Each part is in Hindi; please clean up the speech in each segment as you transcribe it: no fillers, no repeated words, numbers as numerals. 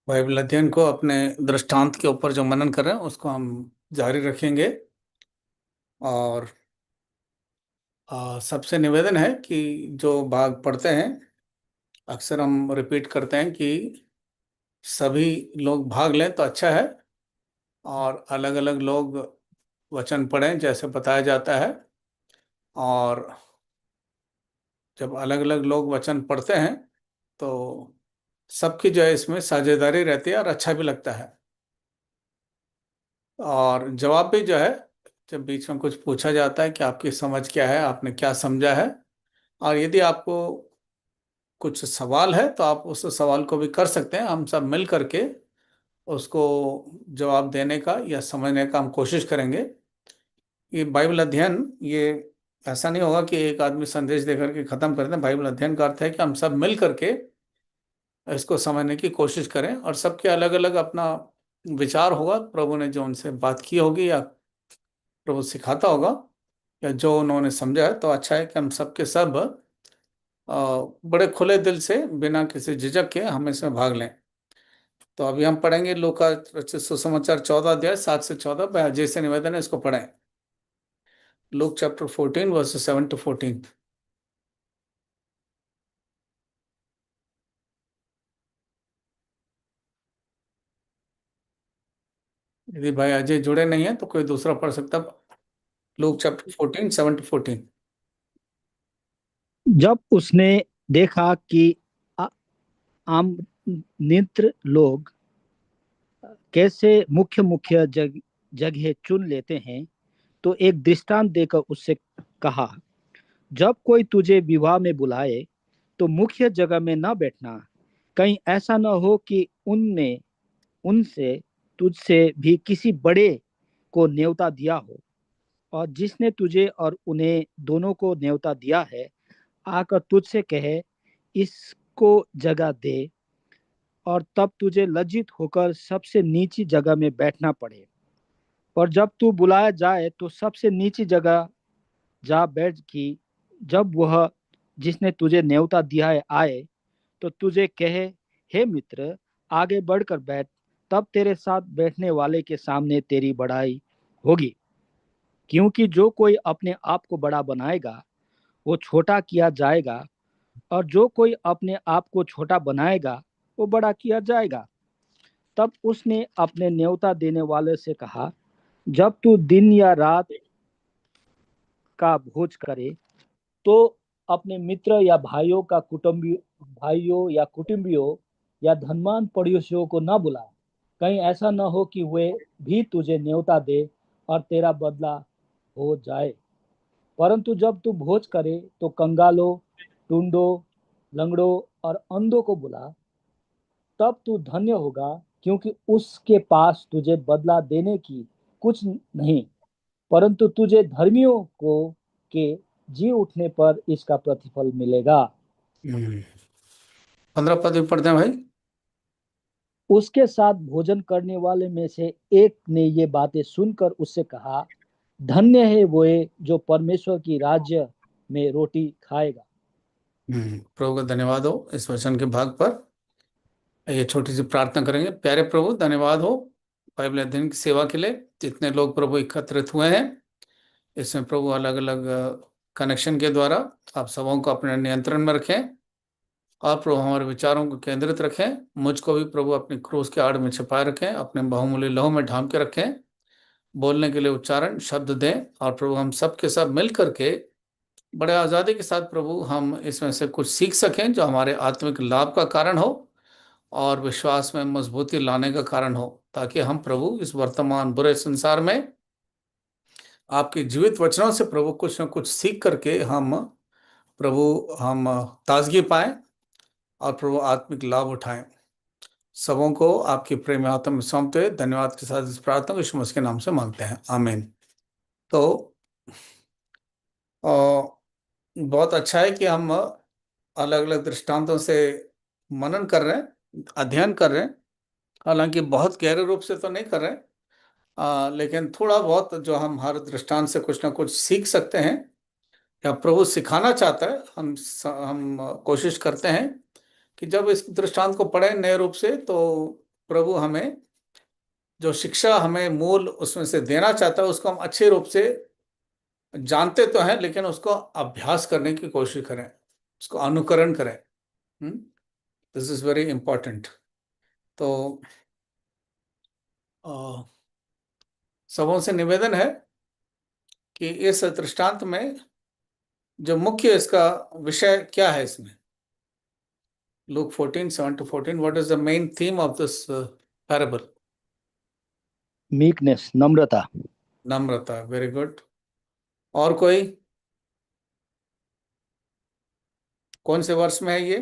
बाइबल अध्ययन को अपने दृष्टांत के ऊपर जो मनन कर रहे हैं उसको हम जारी रखेंगे। और सबसे निवेदन है कि जो भाग पढ़ते हैं अक्सर हम रिपीट करते हैं कि सभी लोग भाग लें तो अच्छा है। और अलग अलग लोग वचन पढ़ें जैसे बताया जाता है। और जब अलग अलग लोग वचन पढ़ते हैं तो सबकी जो है इसमें साझेदारी रहती है और अच्छा भी लगता है। और जवाब भी जो है, जब बीच में कुछ पूछा जाता है कि आपकी समझ क्या है, आपने क्या समझा है। और यदि आपको कुछ सवाल है तो आप उस सवाल को भी कर सकते हैं। हम सब मिल करके उसको जवाब देने का या समझने का हम कोशिश करेंगे। ये बाइबल अध्ययन, ये ऐसा नहीं होगा कि एक आदमी संदेश देकर के खत्म कर दें। बाइबल अध्ययन का अर्थ है कि हम सब मिल करके इसको समझने की कोशिश करें, और सबके अलग अलग अपना विचार होगा। प्रभु ने जो उनसे बात की होगी या प्रभु सिखाता होगा या जो उन्होंने समझा है, तो अच्छा है कि हम सबके सब बड़े खुले दिल से बिना किसी झिझक के हम इसमें भाग लें। तो अभी हम पढ़ेंगे लूका रचित सुसमाचार 14 अध्याय 7 से 14। जैसे निवेदन है इसको पढ़ें। Luke chapter 14 verse 7 to 14। यदि भाई अजय जुड़े नहीं है तो कोई दूसरा पढ़ सकता। Look chapter 14 7 to 14। जब उसने देखा कि आ- आमंत्रित लोग कैसे मुख्य मुख्य जगह चुन लेते हैं, तो एक दृष्टांत देकर उससे कहा, जब कोई तुझे विवाह में बुलाए तो मुख्य जगह में न बैठना। कहीं ऐसा न हो कि उनने उनसे तुझसे भी किसी बड़े को न्योता दिया हो, और जिसने तुझे और उन्हें दोनों को न्योता दिया है आकर तुझसे कहे, इसको जगह दे, और तब तुझे लज्जित होकर सबसे नीची जगह में बैठना पड़े। पर जब तू बुलाया जाए तो सबसे नीची जगह जा बैठ की। जब वह जिसने तुझे न्योता दिया है आए तो तुझे कहे, हे मित्र, आगे बढ़कर बैठ, तब तेरे साथ बैठने वाले के सामने तेरी बड़ाई होगी। क्योंकि जो कोई अपने आप को बड़ा बनाएगा वो छोटा किया जाएगा, और जो कोई अपने आप को छोटा बनाएगा वो बड़ा किया जाएगा। तब उसने अपने न्योता देने वाले से कहा, जब तू दिन या रात का भोज करे तो अपने मित्र या भाइयों या कुटुंबियों या धनवान पड़ोसियों को न बुला। कहीं ऐसा न हो कि वे भी तुझे न्योता दे और तेरा बदला हो जाए। परंतु जब तू भोज करे तो कंगालों, टुंडों, लंगड़ों और अंधों को बुला। तब तू धन्य होगा, क्योंकि उसके पास तुझे बदला देने की कुछ नहीं, परंतु तुझे धर्मियों को के जी उठने पर इसका प्रतिफल मिलेगा। 15 पद भी पढ़ते हैं भाई। उसके साथ भोजन करने वाले में से एक ने ये बातें सुनकर उससे कहा, धन्य है वो जो परमेश्वर की राज्य में रोटी खाएगा। प्रभु का धन्यवाद हो इस वचन के भाग पर। ये छोटी सी प्रार्थना करेंगे। प्यारे प्रभु, धन्यवाद हो बाइबल अध्ययन की सेवा के लिए। जितने लोग प्रभु एकत्रित हुए हैं इसमें प्रभु अलग अलग कनेक्शन के द्वारा आप सबों को अपने नियंत्रण में रखें, और प्रभु हमारे विचारों को केंद्रित रखें। मुझको भी प्रभु अपनी क्रूस के आड़ में छिपाए रखें, अपने बहुमूल्य लहू में ढांप के रखें। बोलने के लिए उच्चारण शब्द दें, और प्रभु हम सब के सब मिल करके बड़े आज़ादी के साथ प्रभु हम इसमें से कुछ सीख सकें जो हमारे आत्मिक लाभ का कारण हो और विश्वास में मजबूती लाने का कारण हो, ताकि हम प्रभु इस वर्तमान बुरे संसार में आपके जीवित वचनों से प्रभु कुछ न कुछ सीख करके हम प्रभु हम ताजगी पाएं और प्रभु आत्मिक लाभ उठाएं। सबों को आपकी प्रेम आत्मा में सौंपते हुए धन्यवाद के साथ इस प्रार्थना को यीशु मसीह के नाम से मांगते हैं, आमीन। तो बहुत अच्छा है कि हम अलग अलग दृष्टांतों से मनन कर रहे हैं, अध्ययन कर रहे हैं। हालांकि बहुत गहरे रूप से तो नहीं कर रहे हैं, लेकिन थोड़ा बहुत जो हम हर दृष्टांत से कुछ ना कुछ सीख सकते हैं या प्रभु सिखाना चाहता है। हम कोशिश करते हैं कि जब इस दृष्टांत को पढ़ें नए रूप से, तो प्रभु हमें जो शिक्षा हमें मूल उसमें से देना चाहता है उसको हम अच्छे रूप से जानते तो हैं, लेकिन उसको अभ्यास करने की कोशिश करें, उसको अनुकरण करें। This is very important. तो सबों से निवेदन है कि इस दृष्टांत में जो मुख्य इसका विषय क्या है, इसमें look 14:7-14, what is the main theme of this parable? Meekness, Namrata. Namrata, very good. और कोई, कौन से वर्ष में है ये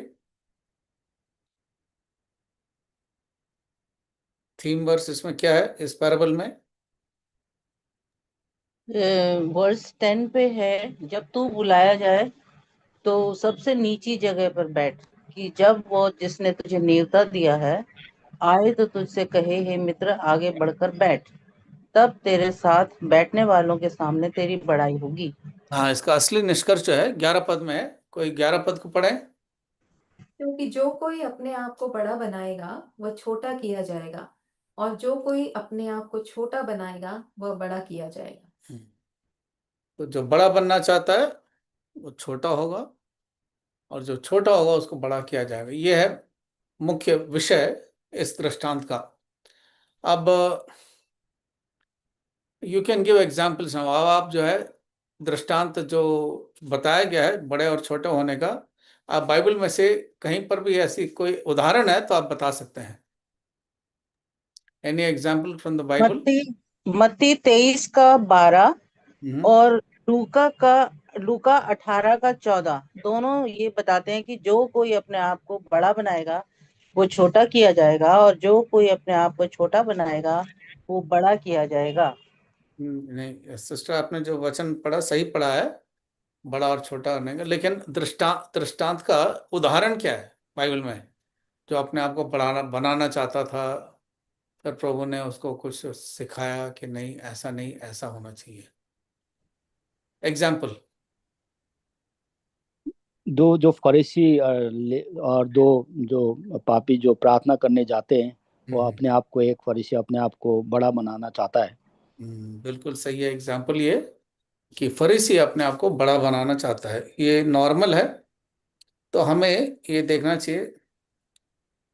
थीम वर्स? इसमें क्या है इस पैराबल में? वर्स 10 पे है, जब तू बुलाया जाए तो सबसे नीची जगह पर बैठ, कि जब वो जिसने तुझे न्योता दिया है आए तो तुझसे कहे, हे मित्र आगे बढ़कर बैठ, तब तेरे साथ बैठने वालों के सामने तेरी बड़ाई होगी। हाँ, इसका असली निष्कर्ष जो है 11 पद में है। कोई 11 पद को पढ़े। क्योंकि जो कोई अपने आप को बड़ा बनाएगा वह छोटा किया जाएगा, और जो कोई अपने आप को छोटा बनाएगा वह बड़ा किया जाएगा। तो जो बड़ा बनना चाहता है वो छोटा होगा, और जो छोटा होगा उसको बड़ा किया जाएगा। ये है मुख्य विषय इस दृष्टांत का। अब यू कैन गिव एग्जाम्पल्स। अब आप जो है दृष्टांत जो बताया गया है बड़े और छोटे होने का, आप बाइबल में से कहीं पर भी ऐसी कोई उदाहरण है तो आप बता सकते हैं। Any example from the Bible? मत्ती मत्ती 23 का 12 और लूका 18 का 14, दोनों ये बताते हैं कि जो कोई अपने आप को बड़ा बनाएगा वो छोटा किया जाएगा, और जो कोई अपने आप को छोटा बनाएगा वो बड़ा किया जाएगा। नहीं सिस्टर, आपने जो वचन पढ़ा सही पढ़ा है, बड़ा और छोटा होने का, लेकिन दृष्टांत का उदाहरण क्या है बाइबल में जो अपने आप को बढ़ाना बनाना चाहता था, फिर प्रभु ने उसको कुछ सिखाया कि नहीं, ऐसा नहीं, ऐसा होना चाहिए? एग्जाम्पल। दो जो फरीसी और दो जो पापी जो प्रार्थना करने जाते हैं, वो अपने आप को, एक फरीसी अपने आप को बड़ा बनाना चाहता है। बिल्कुल सही है एग्जाम्पल ये, कि फरीसी अपने आप को बड़ा बनाना चाहता है, ये नॉर्मल है। तो हमें ये देखना चाहिए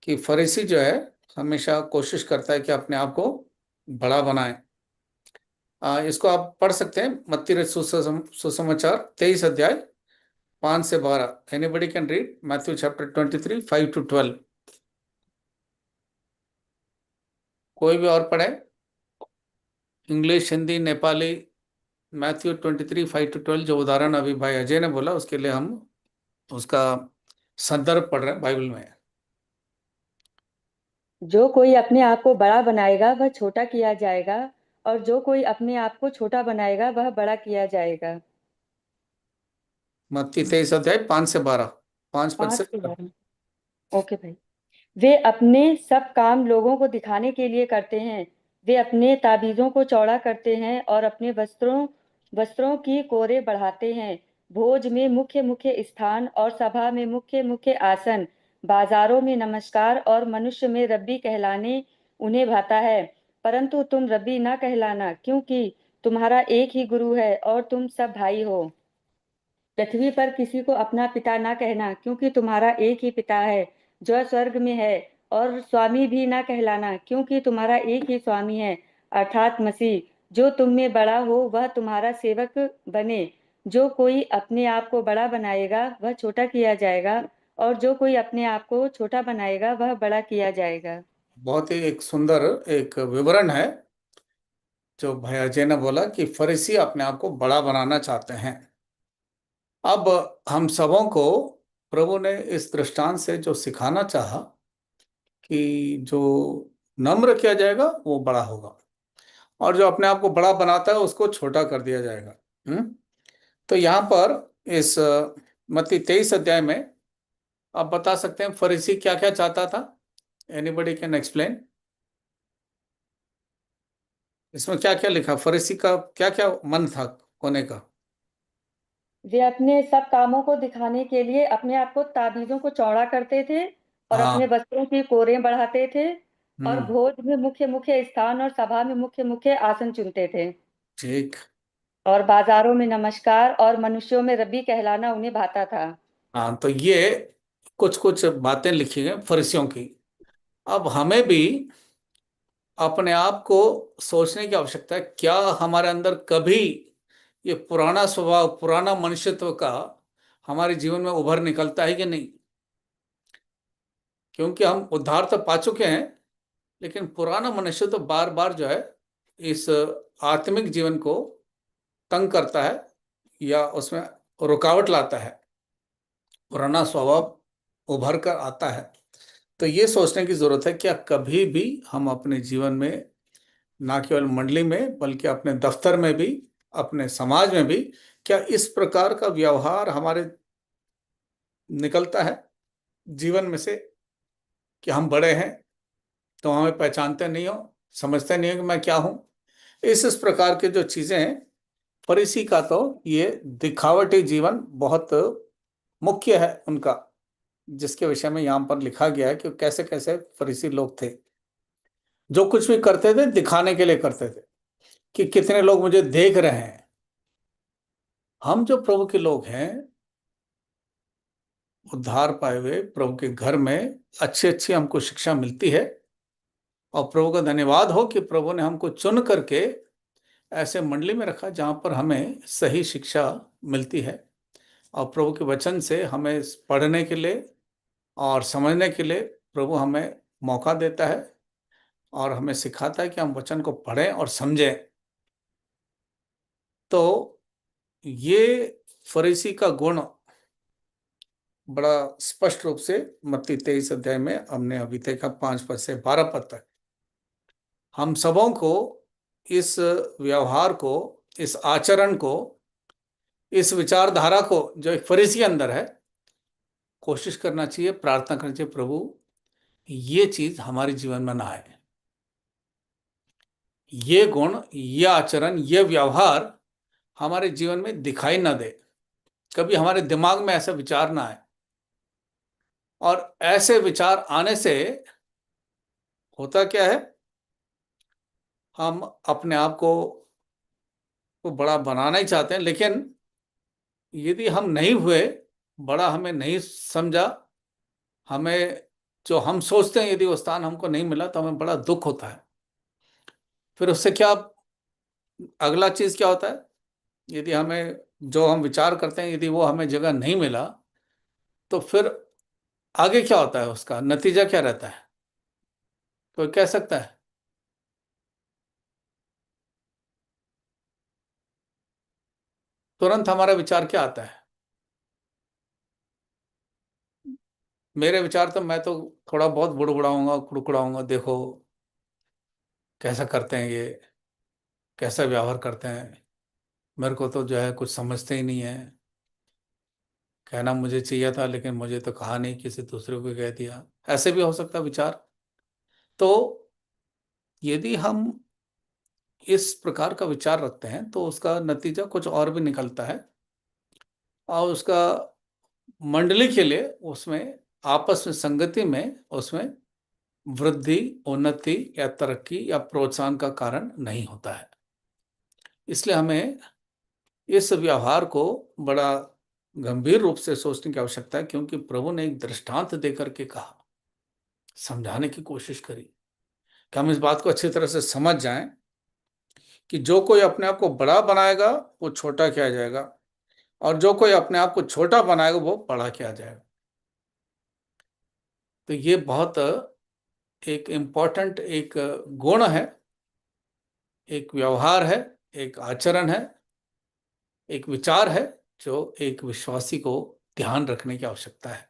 कि फरीसी जो है हमेशा कोशिश करता है कि अपने आप को बड़ा बनाए। इसको आप पढ़ सकते हैं, मत्ती रचित सुसमाचार 23 अध्याय 5 से 12। Anybody can read Matthew chapter 23 5-12। कोई भी और पढ़े, इंग्लिश, हिंदी, नेपाली। मैथ्यू 23 5-12 जो उदाहरण अभी भाई अजय ने बोला, उसके लिए हम उसका संदर्भ पढ़ रहे हैं बाइबल में। जो कोई अपने आप को बड़ा बनाएगा वह छोटा किया जाएगा, और जो कोई अपने आप को छोटा बनाएगा वह बड़ा किया जाएगा। मत्ती 23 अध्याय 5 से 12, 5 पद से। 5 से 12। ओके भाई। वे अपने सब काम लोगों को दिखाने के लिए करते हैं। वे अपने ताबीजों को चौड़ा करते हैं और अपने वस्त्रों की कोरे बढ़ाते हैं। भोज में मुख्य मुख्य स्थान और सभा में मुख्य मुख्य आसन, बाजारों में नमस्कार और मनुष्य में रब्बी कहलाने उन्हें भाता है। परंतु तुम रब्बी ना कहलाना, क्योंकि तुम्हारा एक ही गुरु है और तुम सब भाई हो। पृथ्वी पर किसी को अपना पिता ना कहना, क्योंकि तुम्हारा एक ही पिता है जो स्वर्ग में है। और स्वामी भी ना कहलाना, क्योंकि तुम्हारा एक ही स्वामी है, अर्थात मसीह। जो तुम में बड़ा हो वह तुम्हारा सेवक बने। जो कोई अपने आप को बड़ा बनाएगा वह छोटा किया जाएगा, और जो कोई अपने आप को छोटा बनाएगा वह बड़ा किया जाएगा। बहुत ही एक सुंदर एक विवरण है जो भाई अजय ने बोला कि फरीसी अपने आप को बड़ा बनाना चाहते हैं। अब हम सबों को प्रभु ने इस दृष्टांत से जो सिखाना चाहा कि जो नम्र किया जाएगा वो बड़ा होगा, और जो अपने आप को बड़ा बनाता है उसको छोटा कर दिया जाएगा। तो यहाँ पर इस मत्ती 23 अध्याय में आप बता सकते हैं फरीसी क्या क्या चाहता था? Anybody can explain? इसमें क्या क्या लिखा, फरीसी का क्या क्या मन था होने का? वे अपने सब कामों को दिखाने के लिए अपने आप को ताबीजों को चौड़ा करते थे और अपने हाँ, वस्त्रों की कोरें बढ़ाते थे। और भोज में मुख्य मुख्य स्थान और सभा में मुख्य मुख्य आसन चुनते थे। ठीक। और बाजारों में नमस्कार और मनुष्यों में रब्बी कहलाना उन्हें भाता था। हाँ, तो ये कुछ कुछ बातें लिखी गई फरीसियों की। अब हमें भी अपने आप को सोचने की आवश्यकता है, क्या हमारे अंदर कभी ये पुराना स्वभाव, पुराना मनुष्यत्व का हमारे जीवन में उभर निकलता है कि नहीं? क्योंकि हम उद्धार तो पा चुके हैं, लेकिन पुराना मनुष्य तो बार बार जो है इस आत्मिक जीवन को तंग करता है या उसमें रुकावट लाता है, पुराना स्वभाव उभर कर आता है। तो ये सोचने की जरूरत है, क्या कभी भी हम अपने जीवन में, ना केवल मंडली में बल्कि अपने दफ्तर में भी, अपने समाज में भी, क्या इस प्रकार का व्यवहार हमारे निकलता है जीवन में से कि हम बड़े हैं तो हमें पहचानते नहीं हो, समझते नहीं हो कि मैं क्या हूं? इस प्रकार के जो चीजें हैं, फरीसी का तो ये दिखावटी जीवन बहुत मुख्य है उनका, जिसके विषय में यहाँ पर लिखा गया है कि कैसे कैसे फरीसी लोग थे, जो कुछ भी करते थे दिखाने के लिए करते थे कि कितने लोग मुझे देख रहे हैं। हम जो प्रभु के लोग हैं, उद्धार पाए हुए प्रभु के घर में अच्छी अच्छी हमको शिक्षा मिलती है, और प्रभु का धन्यवाद हो कि प्रभु ने हमको चुन करके ऐसे मंडली में रखा जहाँ पर हमें सही शिक्षा मिलती है, और प्रभु के वचन से हमें पढ़ने के लिए और समझने के लिए प्रभु हमें मौका देता है और हमें सिखाता है कि हम वचन को पढ़ें और समझें। तो ये फरीसी का गुण बड़ा स्पष्ट रूप से मत्ती 23 अध्याय में हमने अभी देखा, 5 पद से 12 पद तक। हम सबों को इस व्यवहार को, इस आचरण को, इस विचारधारा को जो एक फरीसी के अंदर है, कोशिश करना चाहिए, प्रार्थना करनी चाहिए, प्रभु ये चीज हमारे जीवन में ना आए, ये गुण, ये आचरण, ये व्यवहार हमारे जीवन में दिखाई ना दे, कभी हमारे दिमाग में ऐसा विचार ना आए। और ऐसे विचार आने से होता क्या है, हम अपने आप को बड़ा बनाना ही चाहते हैं, लेकिन यदि हम नहीं हुए बड़ा, हमें नहीं समझा, हमें जो हम सोचते हैं यदि वो स्थान हमको नहीं मिला तो हमें बड़ा दुख होता है। फिर उससे क्या, अगला चीज क्या होता है, यदि हमें जो हम विचार करते हैं यदि वो हमें जगह नहीं मिला तो फिर आगे क्या होता है, उसका नतीजा क्या रहता है? कोई कह सकता है? तुरंत हमारा विचार क्या आता है? मेरे विचार तो, मैं तो थोड़ा बहुत बुड़बुड़ाऊंगा, कुड़कुड़ाऊंगा, देखो कैसा करते हैं ये, कैसा व्यवहार करते हैं, मेरे को तो जो है कुछ समझते ही नहीं है, कहना मुझे चाहिए था लेकिन मुझे तो कहा नहीं, किसी दूसरे को कह दिया, ऐसे भी हो सकता है विचार। तो यदि हम इस प्रकार का विचार रखते हैं तो उसका नतीजा कुछ और भी निकलता है, और उसका मंडली के लिए, उसमें आपस में संगति में, उसमें वृद्धि, उन्नति या तरक्की या प्रोत्साहन का कारण नहीं होता है। इसलिए हमें इस व्यवहार को बड़ा गंभीर रूप से सोचने की आवश्यकता है, क्योंकि प्रभु ने एक दृष्टांत देकर के कहा, समझाने की कोशिश करी कि हम इस बात को अच्छी तरह से समझ जाएं कि जो कोई अपने आप को बड़ा बनाएगा वो छोटा किया जाएगा, और जो कोई अपने आप को छोटा बनाएगा वो बड़ा किया जाएगा। तो ये बहुत एक इम्पोर्टेंट एक गुण है, एक व्यवहार है, एक आचरण है, एक विचार है, जो एक विश्वासी को ध्यान रखने की आवश्यकता है।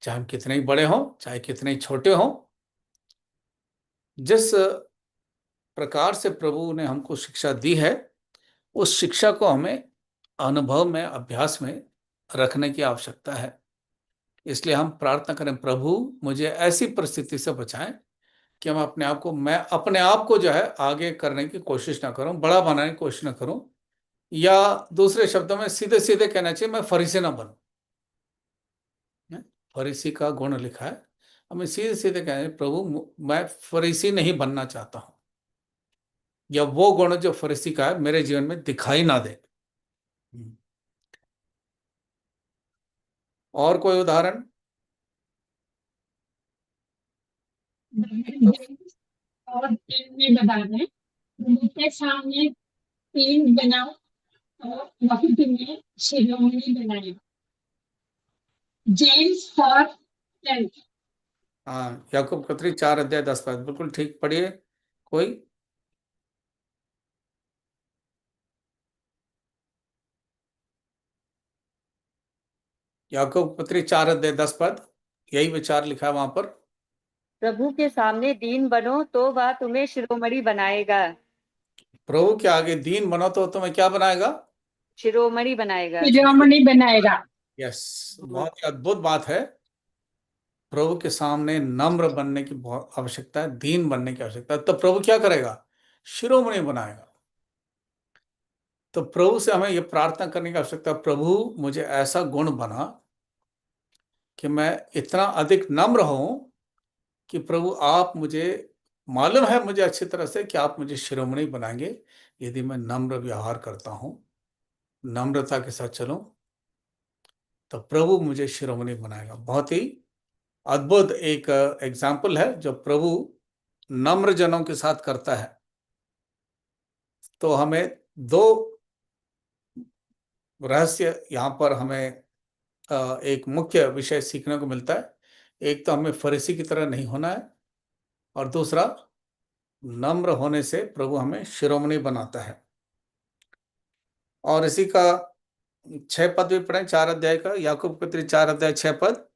चाहे हम कितने ही बड़े हों, चाहे कितने ही छोटे हों, जिस प्रकार से प्रभु ने हमको शिक्षा दी है, उस शिक्षा को हमें अनुभव में, अभ्यास में रखने की आवश्यकता है। इसलिए हम प्रार्थना करें, प्रभु मुझे ऐसी परिस्थिति से बचाएं कि मैं अपने आप को जो है आगे करने की कोशिश ना करूं, बड़ा बनाने की कोशिश ना करूं, या दूसरे शब्दों में सीधे सीधे कहना चाहिए, मैं फरीसी ना बनूं। फरीसी का गुण लिखा है, हमें सीधे सीधे कहें, प्रभु मैं फरीसी नहीं बनना चाहता हूं, या वो गुण जो फरीसी का है मेरे जीवन में दिखाई ना दे। और कोई उदाहरण? और में बता रहे हैं, प्रभु के सामने तीन बनाओ और वही तुम्हें शिरोमणि बनाए। जेम्स 4:10। हाँ, याकूब पत्री 4 अध्याय 10 पद, बिल्कुल ठीक। पढ़िए कोई। याकूब पत्री 4 अध्याय 10 पद, यही विचार लिखा है वहां पर। प्रभु के सामने दीन बनो तो वह तुम्हें शिरोमणि बनाएगा। प्रभु के आगे दीन बनो तो तुम्हें क्या बनाएगा? शिरोमणि बनाएगा। शिरोमणि बनाएगा। यस, बहुत ही अद्भुत बात है। प्रभु के सामने नम्र बनने की बहुत आवश्यकता है, दीन बनने की आवश्यकता है। तो प्रभु क्या करेगा? शिरोमणि बनाएगा। तो प्रभु से हमें यह प्रार्थना करने की आवश्यकता है, प्रभु मुझे ऐसा गुण बना कि मैं इतना अधिक नम्र हूं कि प्रभु आप मुझे, मालूम है मुझे अच्छी तरह से कि आप मुझे शिरोमणि बनाएंगे यदि मैं नम्र व्यवहार करता हूं, नम्रता के साथ चलूं, तो प्रभु मुझे शिरोमणि बनाएगा। बहुत ही अद्भुत एक एग्जाम्पल है जो प्रभु नम्र जनों के साथ करता है। तो हमें दो रहस्य यहाँ पर हमें एक मुख्य विषय सीखने को मिलता है। एक तो हमें फरीसी की तरह नहीं होना है, और दूसरा नम्र होने से प्रभु हमें शिरोमणि बनाता है। और इसी का 6 पद भी पढ़ें, 4 अध्याय का, याकूब पत्री 4 अध्याय 6 पद।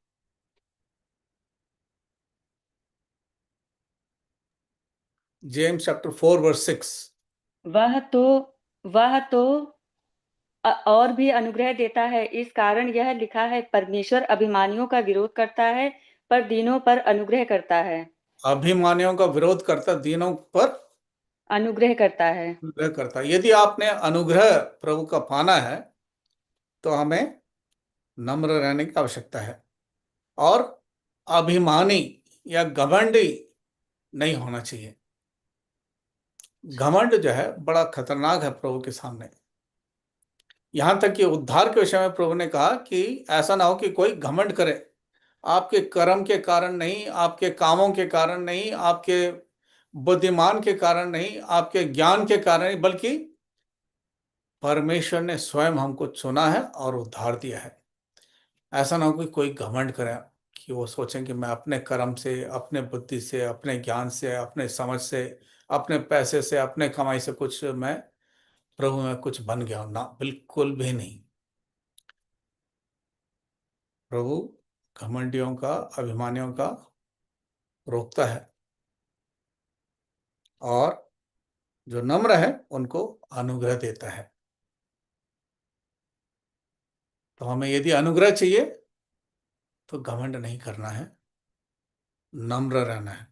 James chapter 4 verse 6। वह तो और भी अनुग्रह देता है। इस कारण यह लिखा है, परमेश्वर अभिमानियों का विरोध करता है पर दीनों पर अनुग्रह करता है। अभिमानियों का विरोध करता, दीनों पर अनुग्रह करता है। अनुग्रह करता। यदि आपने अनुग्रह प्रभु का पाना है तो हमें नम्र रहने की आवश्यकता है, और अभिमानी या घमंडी नहीं होना चाहिए। घमंड जो है बड़ा खतरनाक है प्रभु के सामने। यहां तक कि उद्धार के विषय में प्रभु ने कहा कि ऐसा ना हो कि कोई घमंड करे, आपके कर्म के कारण नहीं, आपके कामों के कारण नहीं, आपके बुद्धिमान के कारण नहीं, आपके ज्ञान के कारण नहीं, बल्कि परमेश्वर ने स्वयं हमको चुना है और उद्धार दिया है। ऐसा ना हो कि कोई घमंड करे कि वो सोचें कि मैं अपने कर्म से, अपने बुद्धि से, अपने ज्ञान से, अपने समझ से, अपने पैसे से, अपने कमाई से कुछ मैं प्रभु में कुछ बन गया हूं। ना, बिल्कुल भी नहीं। प्रभु घमंडियों का, अभिमानियों का रोकता है, और जो नम्र है उनको अनुग्रह देता है। तो हमें यदि अनुग्रह चाहिए तो घमंड नहीं करना है, नम्र रहना है।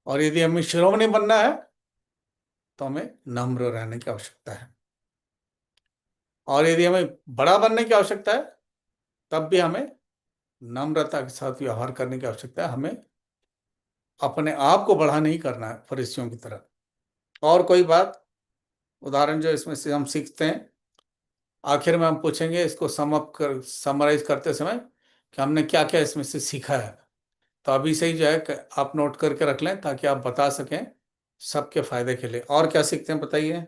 और यदि हमें शिरोमणि बनना है तो हमें नम्र रहने की आवश्यकता है। और यदि हमें बड़ा बनने की आवश्यकता है तब भी हमें नम्रता के साथ व्यवहार करने की आवश्यकता है। हमें अपने आप को बड़ा नहीं करना है फरीसियों की तरह। और कोई बात, उदाहरण जो इसमें से हम सीखते हैं, आखिर में हम पूछेंगे इसको समराइज करते समय कि हमने क्या क्या इसमें से सीखा है। तो अभी से ही जो है आप नोट करके रख लें ताकि आप बता सकें सबके फायदे के लिए। और क्या सीखते हैं बताइए।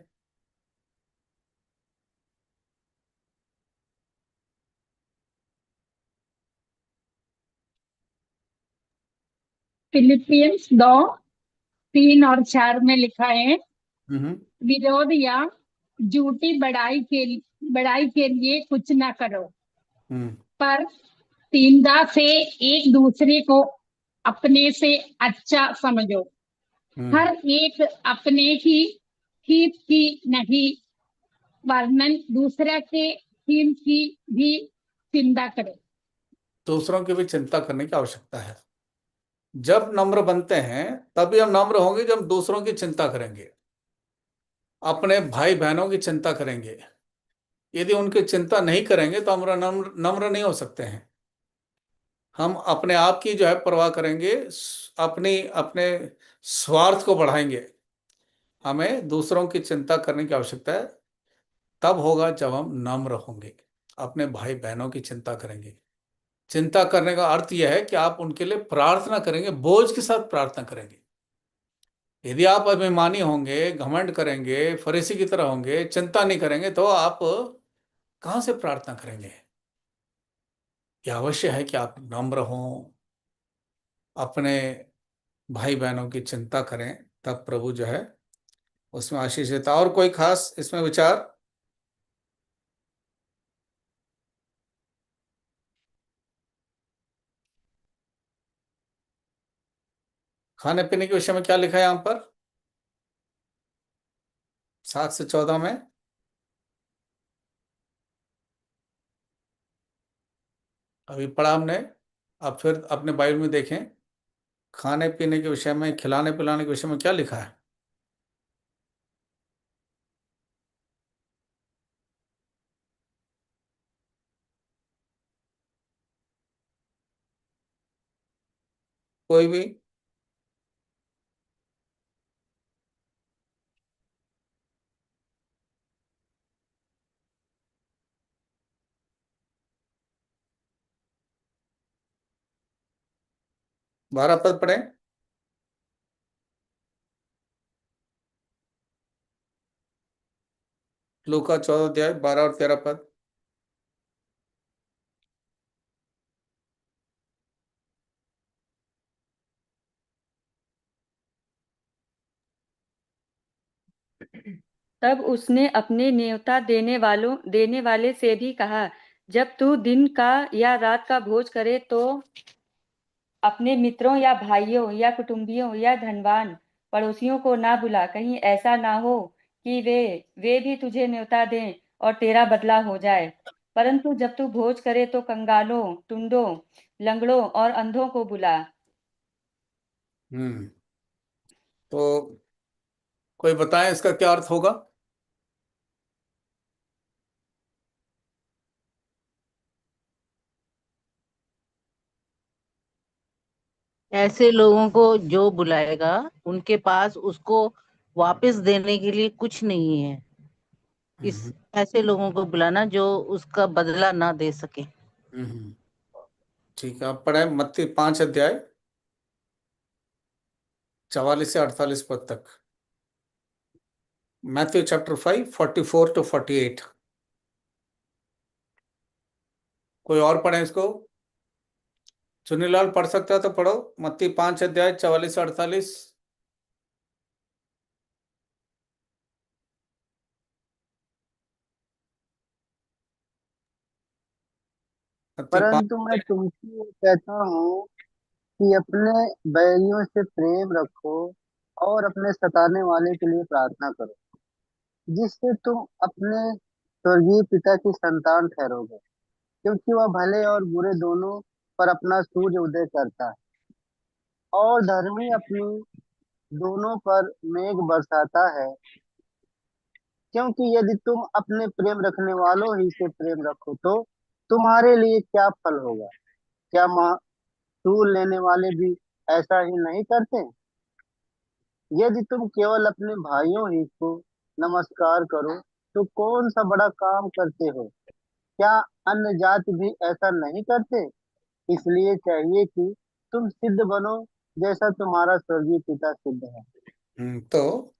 फिलिपियंस 2:3 और 4 में लिखा है, हम्म। विरोध या झूठी बड़ाई के लिए कुछ ना करो, हम्म। पर दीनता से एक दूसरे को अपने से अच्छा समझो। हम्म। हर एक अपने ही हित की नहीं, वरन दूसरे के हित की भी चिंता करे। दूसरों की भी चिंता करने की आवश्यकता है। जब नम्र बनते हैं तभी हम नम्र होंगे जब दूसरों की चिंता करेंगे, अपने भाई बहनों की चिंता करेंगे। यदि उनकी चिंता नहीं करेंगे तो हम नम्र नहीं हो सकते हैं। हम अपने आप की जो है परवाह करेंगे, अपनी अपने स्वार्थ को बढ़ाएंगे, हमें दूसरों की चिंता करने की आवश्यकता है। तब होगा जब हम नम्र होंगे, अपने भाई बहनों की चिंता करेंगे। चिंता करने का अर्थ यह है कि आप उनके लिए प्रार्थना करेंगे, बोझ के साथ प्रार्थना करेंगे। यदि आप अभिमानी होंगे, घमंड करेंगे, फरीसी की तरह होंगे, चिंता नहीं करेंगे, तो आप कहाँ से प्रार्थना करेंगे? यह अवश्य है कि आप नम्र हों, अपने भाई बहनों की चिंता करें, तब प्रभु जो है उसमें आशीष देता। और कोई खास इसमें विचार? खाने पीने के विषय में क्या लिखा है यहां पर 7 से 14 में? अभी पढ़ा हमने, अब फिर अपने बाइबल में देखें, खाने पीने के विषय में, खिलाने पिलाने के विषय में क्या लिखा है? कोई भी? बारह पद पढ़े। लूका 14 अध्याय 12 और 13 पद। तब उसने अपने न्योता देने वाले से भी कहा, जब तू दिन का या रात का भोज करे तो अपने मित्रों या भाइयों या कुटुंबियों या धनवान पड़ोसियों को ना बुला, कहीं ऐसा ना हो कि वे भी तुझे न्योता दें और तेरा बदला हो जाए। परंतु जब तू भोज करे तो कंगालों, टुंडों, लंगड़ों और अंधों को बुला। हम्म तो कोई बताए इसका क्या अर्थ होगा? ऐसे लोगों को जो बुलाएगा उनके पास उसको वापस देने के लिए कुछ नहीं है। इस हम्म ऐसे लोगों को बुलाना जो उसका बदला ना दे सके। हम्म ठीक है, आप पढ़े मत्ती 5 अध्याय 44 से 48 पद तक। Matthew chapter 5 44 to 48। कोई और पढ़े इसको? चुनीलाल पढ़ सकता है तो पढ़ो, मत्ती 5 अध्याय 44 से 48। मत्ती पाँच परंतु मैं अध्याय तुमसे कहता हूँ कि अपने बैरियों से प्रेम रखो और अपने सताने वाले के लिए प्रार्थना करो, जिससे तुम अपने स्वर्गीय पिता की संतान ठहरोगे, क्योंकि वह भले और बुरे दोनों पर अपना सूर्य उदय करता है और धर्मी अपनी दोनों पर मेघ बरसाता है। क्योंकि यदि तुम अपने प्रेम रखने वालों ही से प्रेम रखो तो तुम्हारे लिए क्या फल होगा? क्या महसूल लेने वाले भी ऐसा ही नहीं करते? यदि तुम केवल अपने भाइयों ही को नमस्कार करो तो कौन सा बड़ा काम करते हो? क्या अन्य जाति भी ऐसा नहीं करते? इसलिए चाहिए कि तुम सिद्ध बनो जैसा तुम्हारा स्वर्गीय पिता सिद्ध है। तो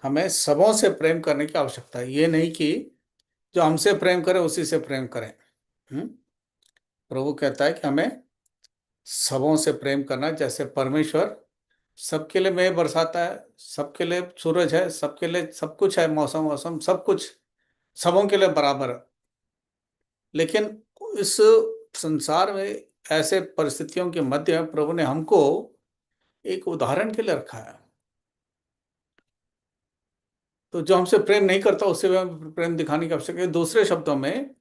हमें सबों से प्रेम करने की आवश्यकता है, ये नहीं कि जो हमसे प्रेम करे उसी से प्रेम करें। हम्म प्रभु कहता है कि हमें सबों से प्रेम करना है, जैसे परमेश्वर सबके लिए मेघ बरसाता है, सबके लिए सूरज है, सबके लिए सब कुछ है, मौसम मौसम सब कुछ सबों के लिए बराबर है। लेकिन इस संसार में ऐसे परिस्थितियों के मध्य में प्रभु ने हमको एक उदाहरण के लिए रखा है। तो जो हमसे प्रेम नहीं करता उससे भी हमें प्रेम दिखाने की आवश्यकता है। दूसरे शब्दों में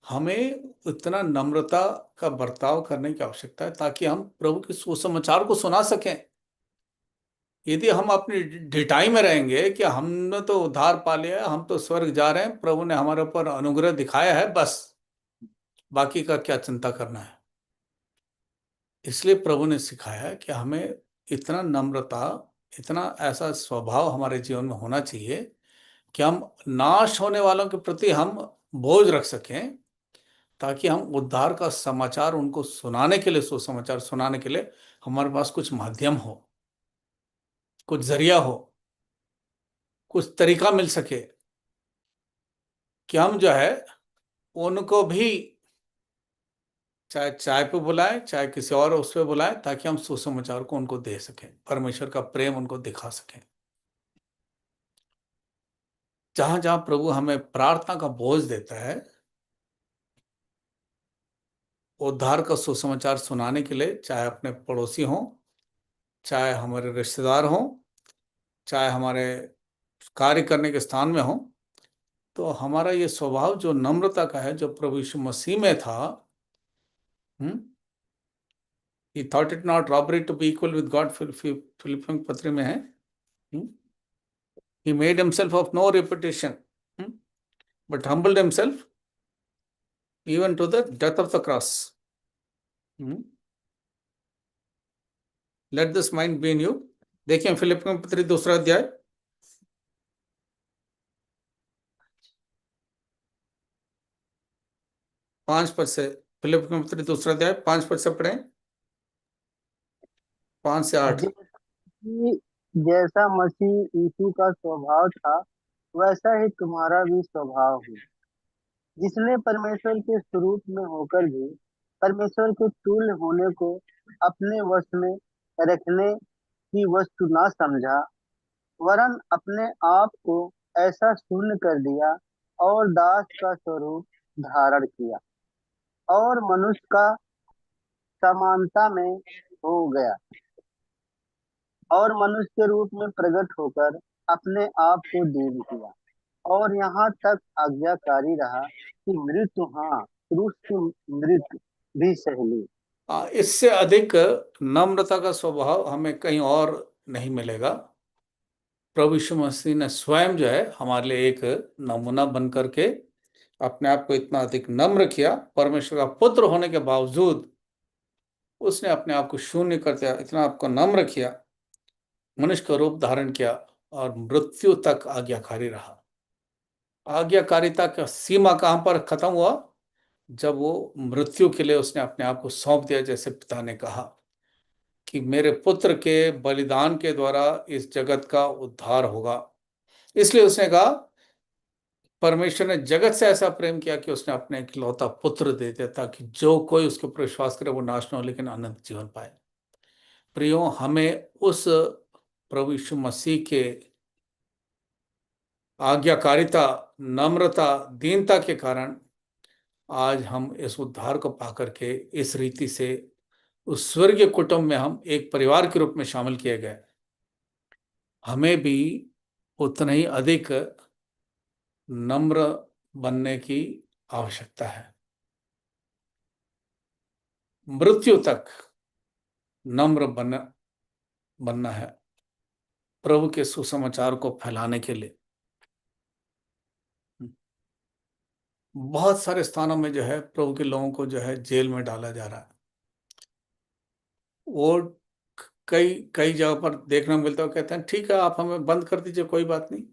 हमें उतना नम्रता का बर्ताव करने की आवश्यकता है ताकि हम प्रभु के सुसमाचार को सुना सकें। यदि हम अपनी ढिठाई में रहेंगे कि हमने तो उद्धार पा लिया है, हम तो स्वर्ग जा रहे हैं, प्रभु ने हमारे ऊपर अनुग्रह दिखाया है, बस बाकी का क्या चिंता करना है। इसलिए प्रभु ने सिखाया कि हमें इतना नम्रता, इतना ऐसा स्वभाव हमारे जीवन में होना चाहिए कि हम नाश होने वालों के प्रति हम बोझ रख सकें, ताकि हम उद्धार का समाचार उनको सुनाने के लिए, सुसमाचार सुनाने के लिए हमारे पास कुछ माध्यम हो, कुछ जरिया हो, कुछ तरीका मिल सके कि हम जो है उनको भी चाहे चाय पे बुलाएं, चाहे किसी और उस पे बुलाएं, ताकि हम सुसमाचार को उनको दे सकें, परमेश्वर का प्रेम उनको दिखा सकें। जहां जहां प्रभु हमें प्रार्थना का बोझ देता है उद्धार का सुसमाचार सुनाने के लिए, चाहे अपने पड़ोसी हों, चाहे हमारे रिश्तेदार हों, चाहे हमारे कार्य करने के स्थान में हों, तो हमारा ये स्वभाव जो नम्रता का है, जो प्रभु यीशु मसीह में था, he thought it not robbery to be equal with God, फिलिपियों पत्री में है। He made himself of no reputation, but humbled himself even to the death of the cross. Let this mind be in you. देखिए फिलिपियों पत्री 2 अध्याय 5 पद से, फिलिपियों पत्री 2 अध्याय 5 पद से पढ़ें, 5 से 8। जैसा मसीह यीशु का स्वभाव था वैसा ही तुम्हारा भी स्वभाव हो, जिसने परमेश्वर के स्वरूप में होकर भी परमेश्वर के तुल्य होने को अपने वश में रखने की वस्तु ना समझा, वरन अपने आप को ऐसा शून्य कर दिया और दास का स्वरूप धारण किया और मनुष्य का समानता में हो गया और मनुष्य के रूप में प्रकट होकर अपने आप को दीन किया और यहाँ तक आज्ञाकारी रहा कि मृत्यु, हाँ क्रूस की मृत्यु भी सह ली। इससे अधिक नम्रता का स्वभाव हमें कहीं और नहीं मिलेगा। प्रभु यीशु मसीह ने स्वयं जो है हमारे लिए एक नमूना बन करके अपने आप को इतना अधिक नम्र किया। परमेश्वर का पुत्र होने के बावजूद उसने अपने आप को शून्य कर दिया, इतना आपको नम्र किया, मनुष्य का रूप धारण किया और मृत्यु तक आज्ञाकारी रहा। आज्ञाकारिता का सीमा कहां पर खत्म हुआ? जब वो मृत्यु के लिए उसने अपने आप को सौंप दिया, जैसे पिता ने कहा कि मेरे पुत्र के बलिदान के द्वारा इस जगत का उद्धार होगा। इसलिए उसने कहा परमेश्वर ने जगत से ऐसा प्रेम किया कि उसने अपने इकलौता पुत्र दे दिया, ताकि जो कोई उसके ऊपर विश्वास करे वो नाश न हो लेकिन अनंत जीवन पाए। प्रियो, हमें उस प्रभु यीशु मसीह के आज्ञाकारिता, नम्रता, दीनता के कारण आज हम इस उद्धार को पाकर के इस रीति से उस स्वर्गीय कुटुंब में हम एक परिवार के रूप में शामिल किए गए। हमें भी उतना ही अधिक नम्र बनने की आवश्यकता है, मृत्यु तक नम्र बनना है प्रभु के सुसमाचार को फैलाने के लिए। बहुत सारे स्थानों में जो है प्रभु के लोगों को जो है जेल में डाला जा रहा है। वो कई कई जगह पर देखने को मिलता है, कहते हैं ठीक है आप हमें बंद कर दीजिए, कोई बात नहीं,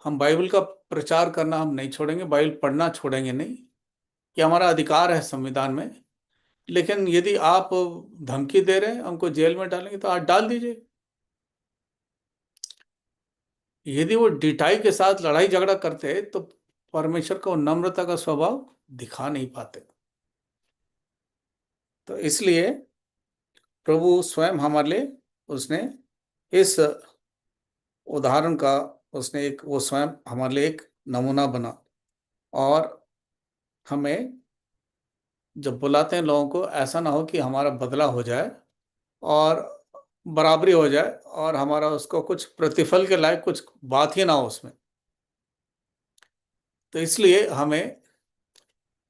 हम बाइबल का प्रचार करना हम नहीं छोड़ेंगे, बाइबल पढ़ना छोड़ेंगे नहीं, ये हमारा अधिकार है संविधान में, लेकिन यदि आप धमकी दे रहे हैं हमको जेल में डालेंगे तो आप डाल दीजिए। यदि वो डिटाई के साथ लड़ाई झगड़ा करते तो परमेश्वर को नम्रता का स्वभाव दिखा नहीं पाते। तो इसलिए प्रभु स्वयं हमारे लिए उसने इस उदाहरण का, उसने एक, वो स्वयं हमारे लिए एक नमूना बना। और हमें जब बुलाते हैं लोगों को, ऐसा ना हो कि हमारा बदला हो जाए और बराबरी हो जाए और हमारा उसको कुछ प्रतिफल के लायक कुछ बात ही ना हो उसमें। तो इसलिए हमें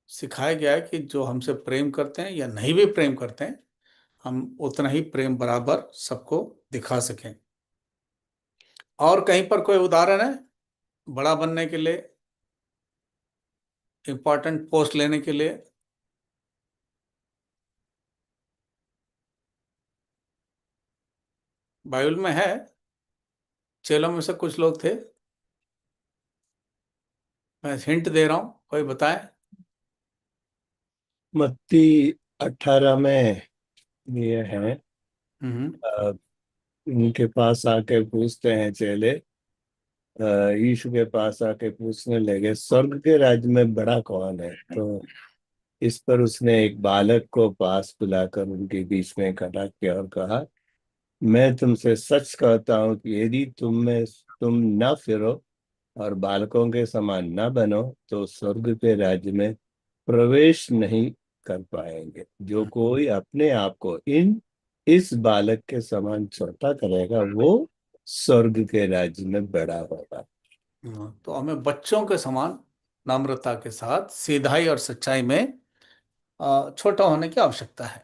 सिखाया गया है कि जो हमसे प्रेम करते हैं या नहीं भी प्रेम करते हैं, हम उतना ही प्रेम बराबर सबको दिखा सकें। और कहीं पर कोई उदाहरण है बड़ा बनने के लिए, इंपॉर्टेंट पोस्ट लेने के लिए? बाइबल में है। चेलों में से कुछ लोग थे, मैं हिंट दे रहा हूं, कोई बताए। मत्ती 18 में ये है। हम्म। अ, उनके पास आके पूछते हैं चेले, यीशु के पास आके पूछने लगे, स्वर्ग के राज्य में बड़ा कौन है? तो इस पर उसने एक बालक को पास बुलाकर उनके बीच में खड़ा किया और कहा, मैं तुमसे सच कहता हूँ कि यदि तुम न फिरो और बालकों के समान न बनो तो स्वर्ग के राज्य में प्रवेश नहीं कर पाएंगे। जो कोई अपने आप को इस बालक के समान छोटा करेगा वो स्वर्ग के राज्य में बड़ा होगा। तो हमें बच्चों के समान नम्रता के साथ सीधाई और सच्चाई में छोटा होने की आवश्यकता है।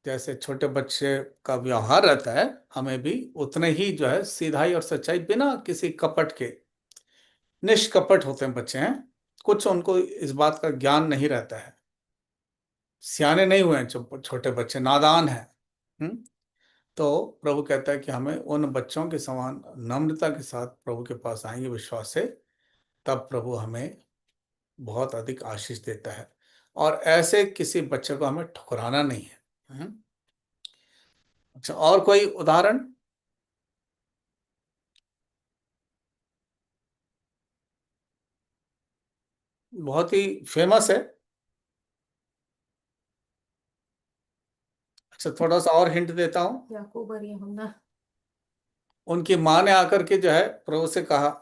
जैसे छोटे बच्चे का व्यवहार रहता है, हमें भी उतने ही जो है सीधाई और सच्चाई, बिना किसी कपट के, निष्कपट होते हैं बच्चे हैं। कुछ उनको इस बात का ज्ञान नहीं रहता है, सियाने नहीं हुए हैं, छोटे बच्चे नादान हैं। हम्म। तो प्रभु कहता है कि हमें उन बच्चों के समान नम्रता के साथ प्रभु के पास आएंगे विश्वास से, तब प्रभु हमें बहुत अधिक आशीष देता है। और ऐसे किसी बच्चे को हमें ठुकराना नहीं है। अच्छा, और कोई उदाहरण? बहुत ही फेमस है। अच्छा, थोड़ा सा और हिंट देता हूं। याकूब और यूहन्ना। उनकी माँ ने आकर के जो है प्रभु से कहा,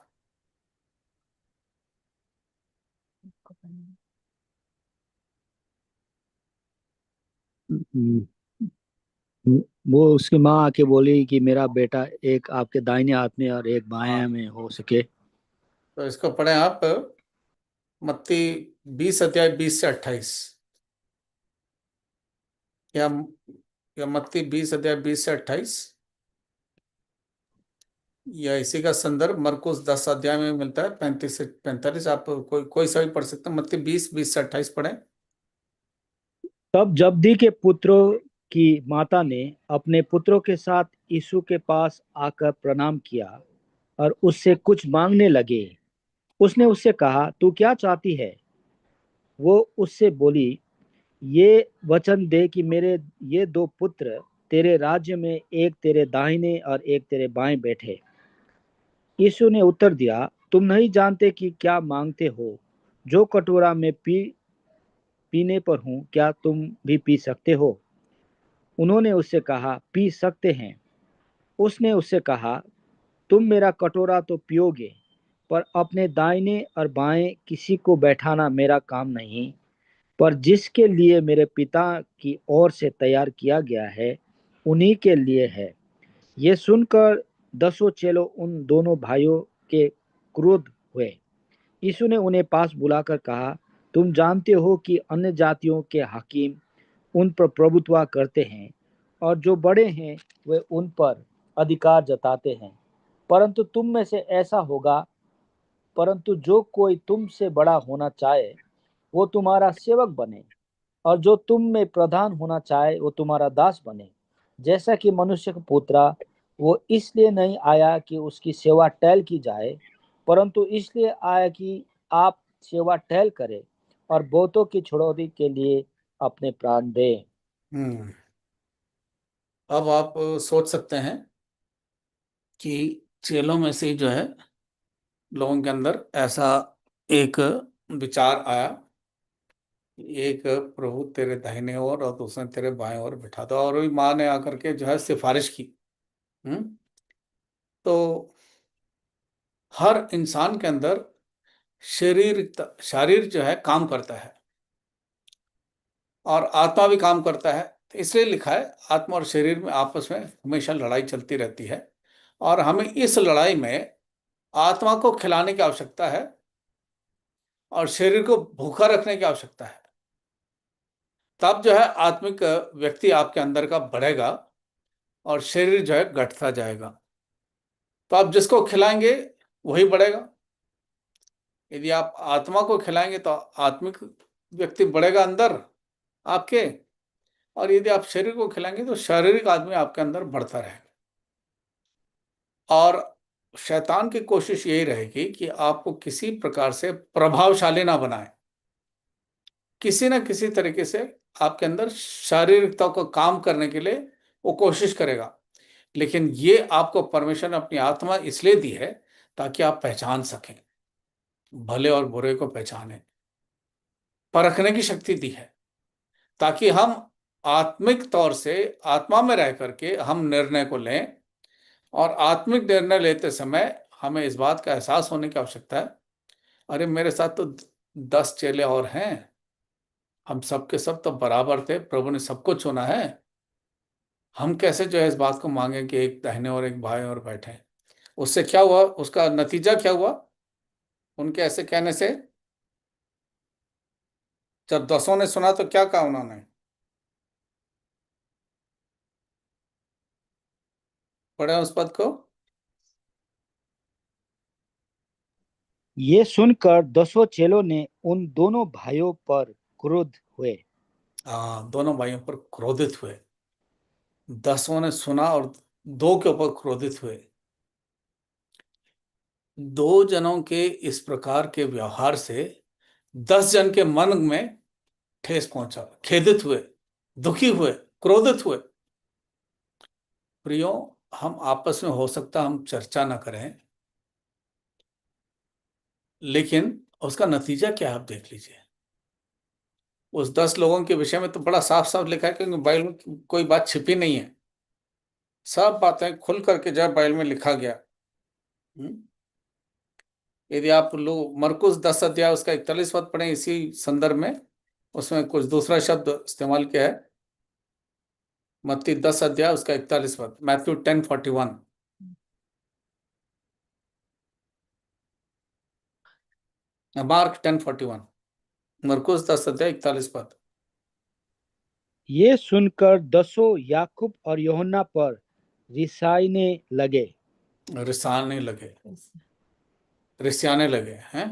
हम्म, वो उसकी माँ आके बोली कि मेरा बेटा एक आपके दाहिने हाथ में और एक बाएं हाँ, में हो सके। तो इसको पढ़ें आप, मत्ती 20 अध्याय 20 से 28, या मत्ती 20 अध्याय 20 से 28, या इसी का संदर्भ मरकुस 10 अध्याय में मिलता है, 35 से 45। आप कोई सा भी पढ़ सकते हैं। मत्ती 20 20 से 28 पढ़ें। तब जब्दी के पुत्रों की माता ने अपने पुत्रों के साथ यीशु के पास आकर प्रणाम किया और उससे कुछ मांगने लगे। उसने उससे कहा, तू क्या चाहती है? वो उससे बोली, ये वचन दे कि मेरे ये दो पुत्र तेरे राज्य में एक तेरे दाहिने और एक तेरे बाएं बैठे। यीशु ने उत्तर दिया, तुम नहीं जानते कि क्या मांगते हो। जो कटोरा में पीने पर हूँ क्या तुम भी पी सकते हो? उन्होंने उससे कहा, पी सकते हैं। उसने उससे कहा, तुम मेरा कटोरा तो पियोगे, पर अपने दाहिने और बाएं किसी को बैठाना मेरा काम नहीं, पर जिसके लिए मेरे पिता की ओर से तैयार किया गया है उन्हीं के लिए है। ये सुनकर 10 चेलों उन दोनों भाइयों के क्रोध हुए। यीशु ने उन्हें पास बुलाकर कहा, तुम जानते हो कि अन्य जातियों के हाकिम उन पर प्रभुत्व करते हैं और जो बड़े हैं वे उन पर अधिकार जताते हैं। परंतु तुम में से ऐसा होगा, परंतु जो कोई तुमसे बड़ा होना चाहे वो तुम्हारा सेवक बने, और जो तुम में प्रधान होना चाहे वो तुम्हारा दास बने। जैसा कि मनुष्य का पुत्र वो इसलिए नहीं आया कि उसकी सेवा टहल की जाए, परंतु इसलिए आया कि आप सेवा टहल करें और बहुतों की छुड़ौती के लिए अपने प्राण दें। हम्म। अब आप सोच सकते हैं कि चेलों में से जो है लोगों के अंदर ऐसा एक विचार आया, एक प्रभु तेरे दाहिने ओर और दूसरे तेरे बाएं ओर बिठा दो, और वही माँ ने आकर के जो है सिफारिश की। हम्म। तो हर इंसान के अंदर शरीर जो है काम करता है और आत्मा भी काम करता है। तो इसलिए लिखा है, आत्मा और शरीर में आपस में हमेशा लड़ाई चलती रहती है, और हमें इस लड़ाई में आत्मा को खिलाने की आवश्यकता है और शरीर को भूखा रखने की आवश्यकता है। तब जो है आत्मिक व्यक्ति आपके अंदर का बढ़ेगा और शरीर जो है घटता जाएगा। तो आप जिसको खिलाएंगे वही बढ़ेगा। यदि आप आत्मा को खिलाएंगे तो आत्मिक व्यक्ति बढ़ेगा अंदर आपके, और यदि आप शरीर को खिलाएंगे तो शारीरिक आदमी आपके अंदर बढ़ता रहेगा। और शैतान की कोशिश यही रहेगी कि आपको किसी प्रकार से प्रभावशाली ना बनाए, किसी ना किसी तरीके से आपके अंदर शारीरिकता को काम करने के लिए वो कोशिश करेगा। लेकिन ये आपको परमेश्वर ने अपनी आत्मा इसलिए दी है ताकि आप पहचान सकें, भले और बुरे को पहचानें, परखने की शक्ति दी है, ताकि हम आत्मिक तौर से आत्मा में रह करके हम निर्णय को लें। और आत्मिक निर्णय लेते समय हमें इस बात का एहसास होने की आवश्यकता है, अरे मेरे साथ तो 10 चेले और हैं, हम सब के सब तो बराबर थे, प्रभु ने सबको चुना है, हम कैसे जो है इस बात को मांगे कि एक दाहिने और एक बाएं और बैठे। उससे क्या हुआ, उसका नतीजा क्या हुआ उनके ऐसे कहने से? जब 10 ने सुना तो क्या कहा उन्होंने? पढ़े उस पद को। ये सुनकर 10 चेलों ने उन दोनों भाइयों पर क्रोध हुए। हाँ, दोनों भाइयों पर क्रोधित हुए। 10 ने सुना और 2 के ऊपर क्रोधित हुए। 2 जनों के इस प्रकार के व्यवहार से 10 जन के मन में ठेस पहुंचा, खेदित हुए, दुखी हुए, क्रोधित हुए। प्रियो, हम आपस में हो सकता हम चर्चा ना करें, लेकिन उसका नतीजा क्या है आप देख लीजिए। उस 10 लोगों के विषय में तो बड़ा साफ साफ लिखा है, क्योंकि बाइबल में कोई बात छिपी नहीं है, सब बातें खुल करके जब बाइबल में लिखा गया। यदि आप लोग मरकुस 10 अध्याय उसका 41 पद पढ़ें इसी संदर्भ में, उसमें कुछ दूसरा शब्द इस्तेमाल किया है। मत्ती 10 अध्याय उसका 41 पद, मैथ्यू 10:41। मार्क 10:41, मरकुस 10 अध्याय 41 पद। ये सुनकर 10 याकूब और यूहन्ना पर रिसाने लगे। रिसाने लगे, रिसाने लगे हैं।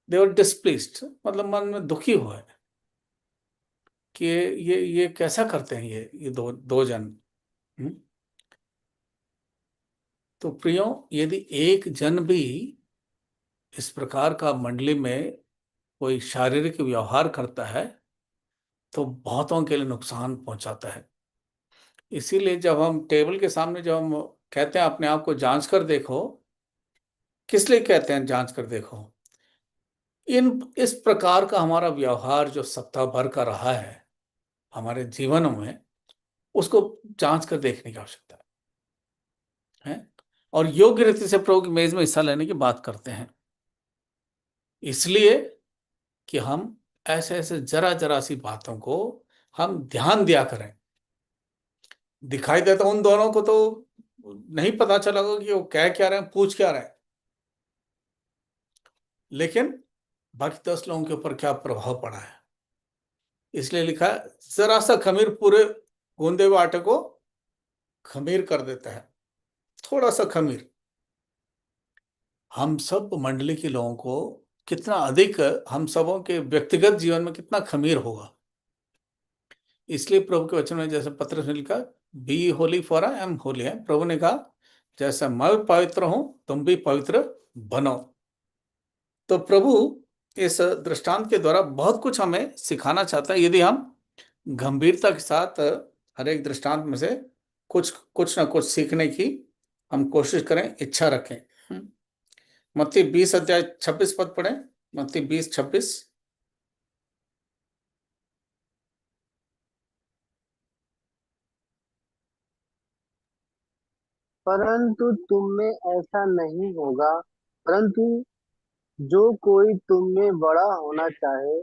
दे वर डिस्प्लीज्ड, मतलब मन में दुखी हुए कि ये कैसा करते हैं ये दो दो जन। हम्म? तो प्रियो, यदि एक जन भी इस प्रकार का मंडली में कोई शारीरिक व्यवहार करता है तो बहुतों के लिए नुकसान पहुंचाता है। इसीलिए जब हम टेबल के सामने जब हम कहते हैं अपने आप को जांच कर देखो, किस लिए कहते हैं जांच कर देखो? इस प्रकार का हमारा व्यवहार जो सप्ताह भर का रहा है हमारे जीवनों में, उसको जांच कर देखने की आवश्यकता है। और योग्य रीति से प्रभु की मेज में हिस्सा लेने की बात करते हैं, इसलिए कि हम ऐसे ऐसे जरा जरा सी बातों को हम ध्यान दिया करें। दिखाई देता उन दोनों को तो नहीं पता चला कि वो कह क्या रहे हैं, पूछ क्या रहे हैं, लेकिन बाकी 10 लोगों के ऊपर क्या प्रभाव पड़ा है। इसलिए लिखा है, जरा सा खमीर पूरे गूंदे हुए आटे को खमीर कर देता है। थोड़ा सा खमीर हम सब मंडली के लोगों को कितना अधिक, हम सबों के व्यक्तिगत जीवन में कितना खमीर होगा। इसलिए प्रभु के वचन में जैसे पत्रस ने लिखा, be holy for I am holy है। प्रभु ने कहा जैसा मैं पवित्र हूं तुम भी पवित्र बनो। तो प्रभु इस दृष्टांत के द्वारा बहुत कुछ हमें सिखाना चाहता है, यदि हम गंभीरता के साथ हर एक दृष्टांत में से कुछ कुछ ना कुछ सीखने की हम कोशिश करें, इच्छा रखें। मत्ती 20 अध्याय 26 पद पढ़ें, मत्ती 20:26। परंतु तुम में ऐसा नहीं होगा, परंतु जो कोई तुम में बड़ा होना चाहे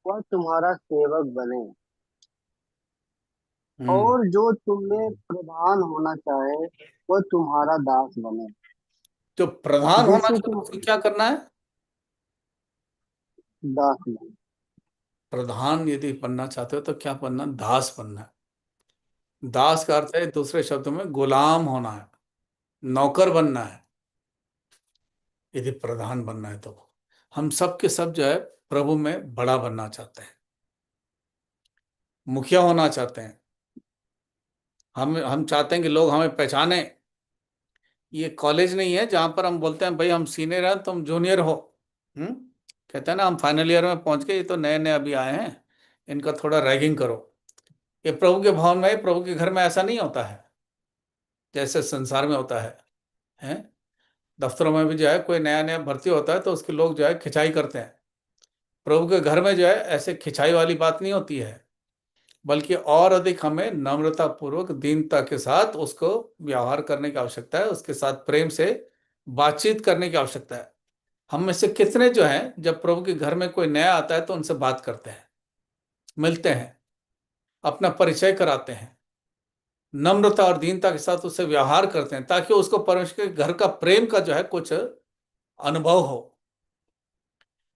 वह तुम्हारा सेवक बने, और जो तुम में प्रधान होना चाहे वह तुम्हारा दास बने। जो प्रधान होना जिससे चाहिए तुम उसको क्या करना है? दास बने। प्रधान यदि बनना चाहते हो तो क्या बनना? दास बनना है। दास का अर्थ है दूसरे शब्दों में गुलाम होना है, नौकर बनना है। यदि प्रधान बनना है तो हम सब के सब जो है प्रभु में बड़ा बनना चाहते हैं, मुखिया होना चाहते हैं। हम चाहते हैं कि लोग हमें पहचाने, ये कॉलेज नहीं है जहां पर हम बोलते हैं भाई हम सीनियर हैं तुम जूनियर हो। हम्म कहते हैं ना हम फाइनल ईयर में पहुंच गए, ये तो नए नए अभी आए हैं, इनका थोड़ा रैगिंग करो। ये प्रभु के भवन में, प्रभु के घर में ऐसा नहीं होता है जैसे संसार में होता है। दफ्तरों में भी जो है कोई नया नया भर्ती होता है तो उसके लोग जो है खिंचाई करते हैं। प्रभु के घर में जो है ऐसे खिंचाई वाली बात नहीं होती है, बल्कि और अधिक हमें नम्रता पूर्वक दीनता के साथ उसको व्यवहार करने की आवश्यकता है, उसके साथ प्रेम से बातचीत करने की आवश्यकता है। हम में से कितने जो हैं जब प्रभु के घर में कोई नया आता है तो उनसे बात करते हैं, मिलते हैं, अपना परिचय कराते हैं, नम्रता और दीनता के साथ उससे व्यवहार करते हैं, ताकि उसको परमेश्वर के घर का प्रेम का जो है कुछ अनुभव हो।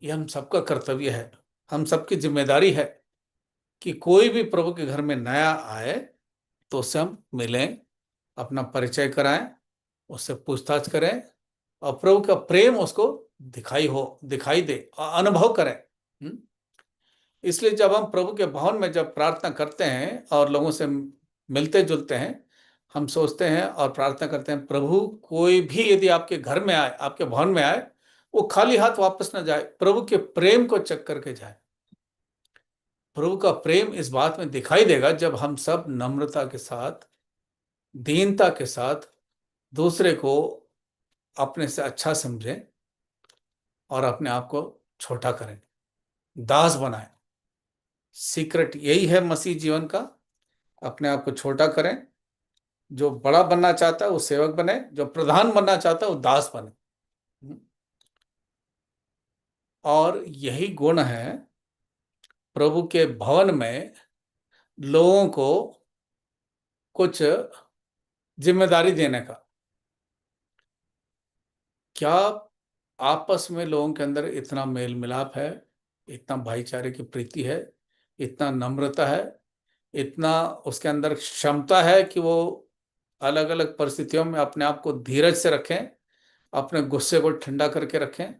यह हम सबका कर्तव्य है, हम सबकी जिम्मेदारी है कि कोई भी प्रभु के घर में नया आए तो उससे हम मिलें, अपना परिचय कराएं, उससे पूछताछ करें और प्रभु का प्रेम उसको दिखाई दे और अनुभव करें। इसलिए जब हम प्रभु के भवन में जब प्रार्थना करते हैं और लोगों से मिलते जुलते हैं, हम सोचते हैं और प्रार्थना करते हैं प्रभु कोई भी यदि आपके घर में आए, आपके भवन में आए, वो खाली हाथ वापस ना जाए, प्रभु के प्रेम को चेक करके जाए। प्रभु का प्रेम इस बात में दिखाई देगा जब हम सब नम्रता के साथ, दीनता के साथ दूसरे को अपने से अच्छा समझें और अपने आप को छोटा करें, दास बनाएं। सीक्रेट यही है मसीह जीवन का, अपने आप को छोटा करें। जो बड़ा बनना चाहता है वो सेवक बने, जो प्रधान बनना चाहता है वो दास बने। और यही गुण है प्रभु के भवन में लोगों को कुछ जिम्मेदारी देने का। क्या आपस में लोगों के अंदर इतना मेल मिलाप है, इतना भाईचारे की प्रीति है, इतना नम्रता है, इतना उसके अंदर क्षमता है कि वो अलग अलग परिस्थितियों में अपने आप को धीरज से रखें, अपने गुस्से को ठंडा करके रखें।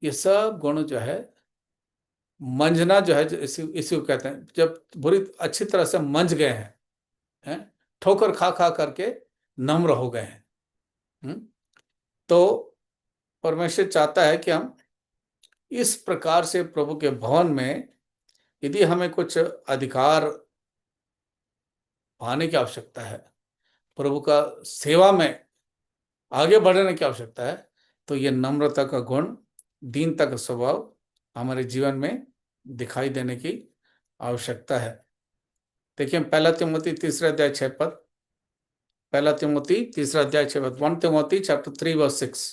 ये सब गुण जो है, मंझना जो है, इसी को कहते हैं जब बुरी अच्छी तरह से मंझ गए हैं, ठोकर खा खा करके नम्र हो गए हैं। तो परमेश्वर चाहता है कि हम इस प्रकार से प्रभु के भवन में, यदि हमें कुछ अधिकार पाने की आवश्यकता है, प्रभु का सेवा में आगे बढ़ने की आवश्यकता है, तो ये नम्रता का गुण, दीनता का स्वभाव हमारे जीवन में दिखाई देने की आवश्यकता है। देखिए पहला तिमोथी 3 अध्याय 6 पद, पहला तिमोथी 3 अध्याय 6 पद, 1 Timothy chapter 3 verse 6।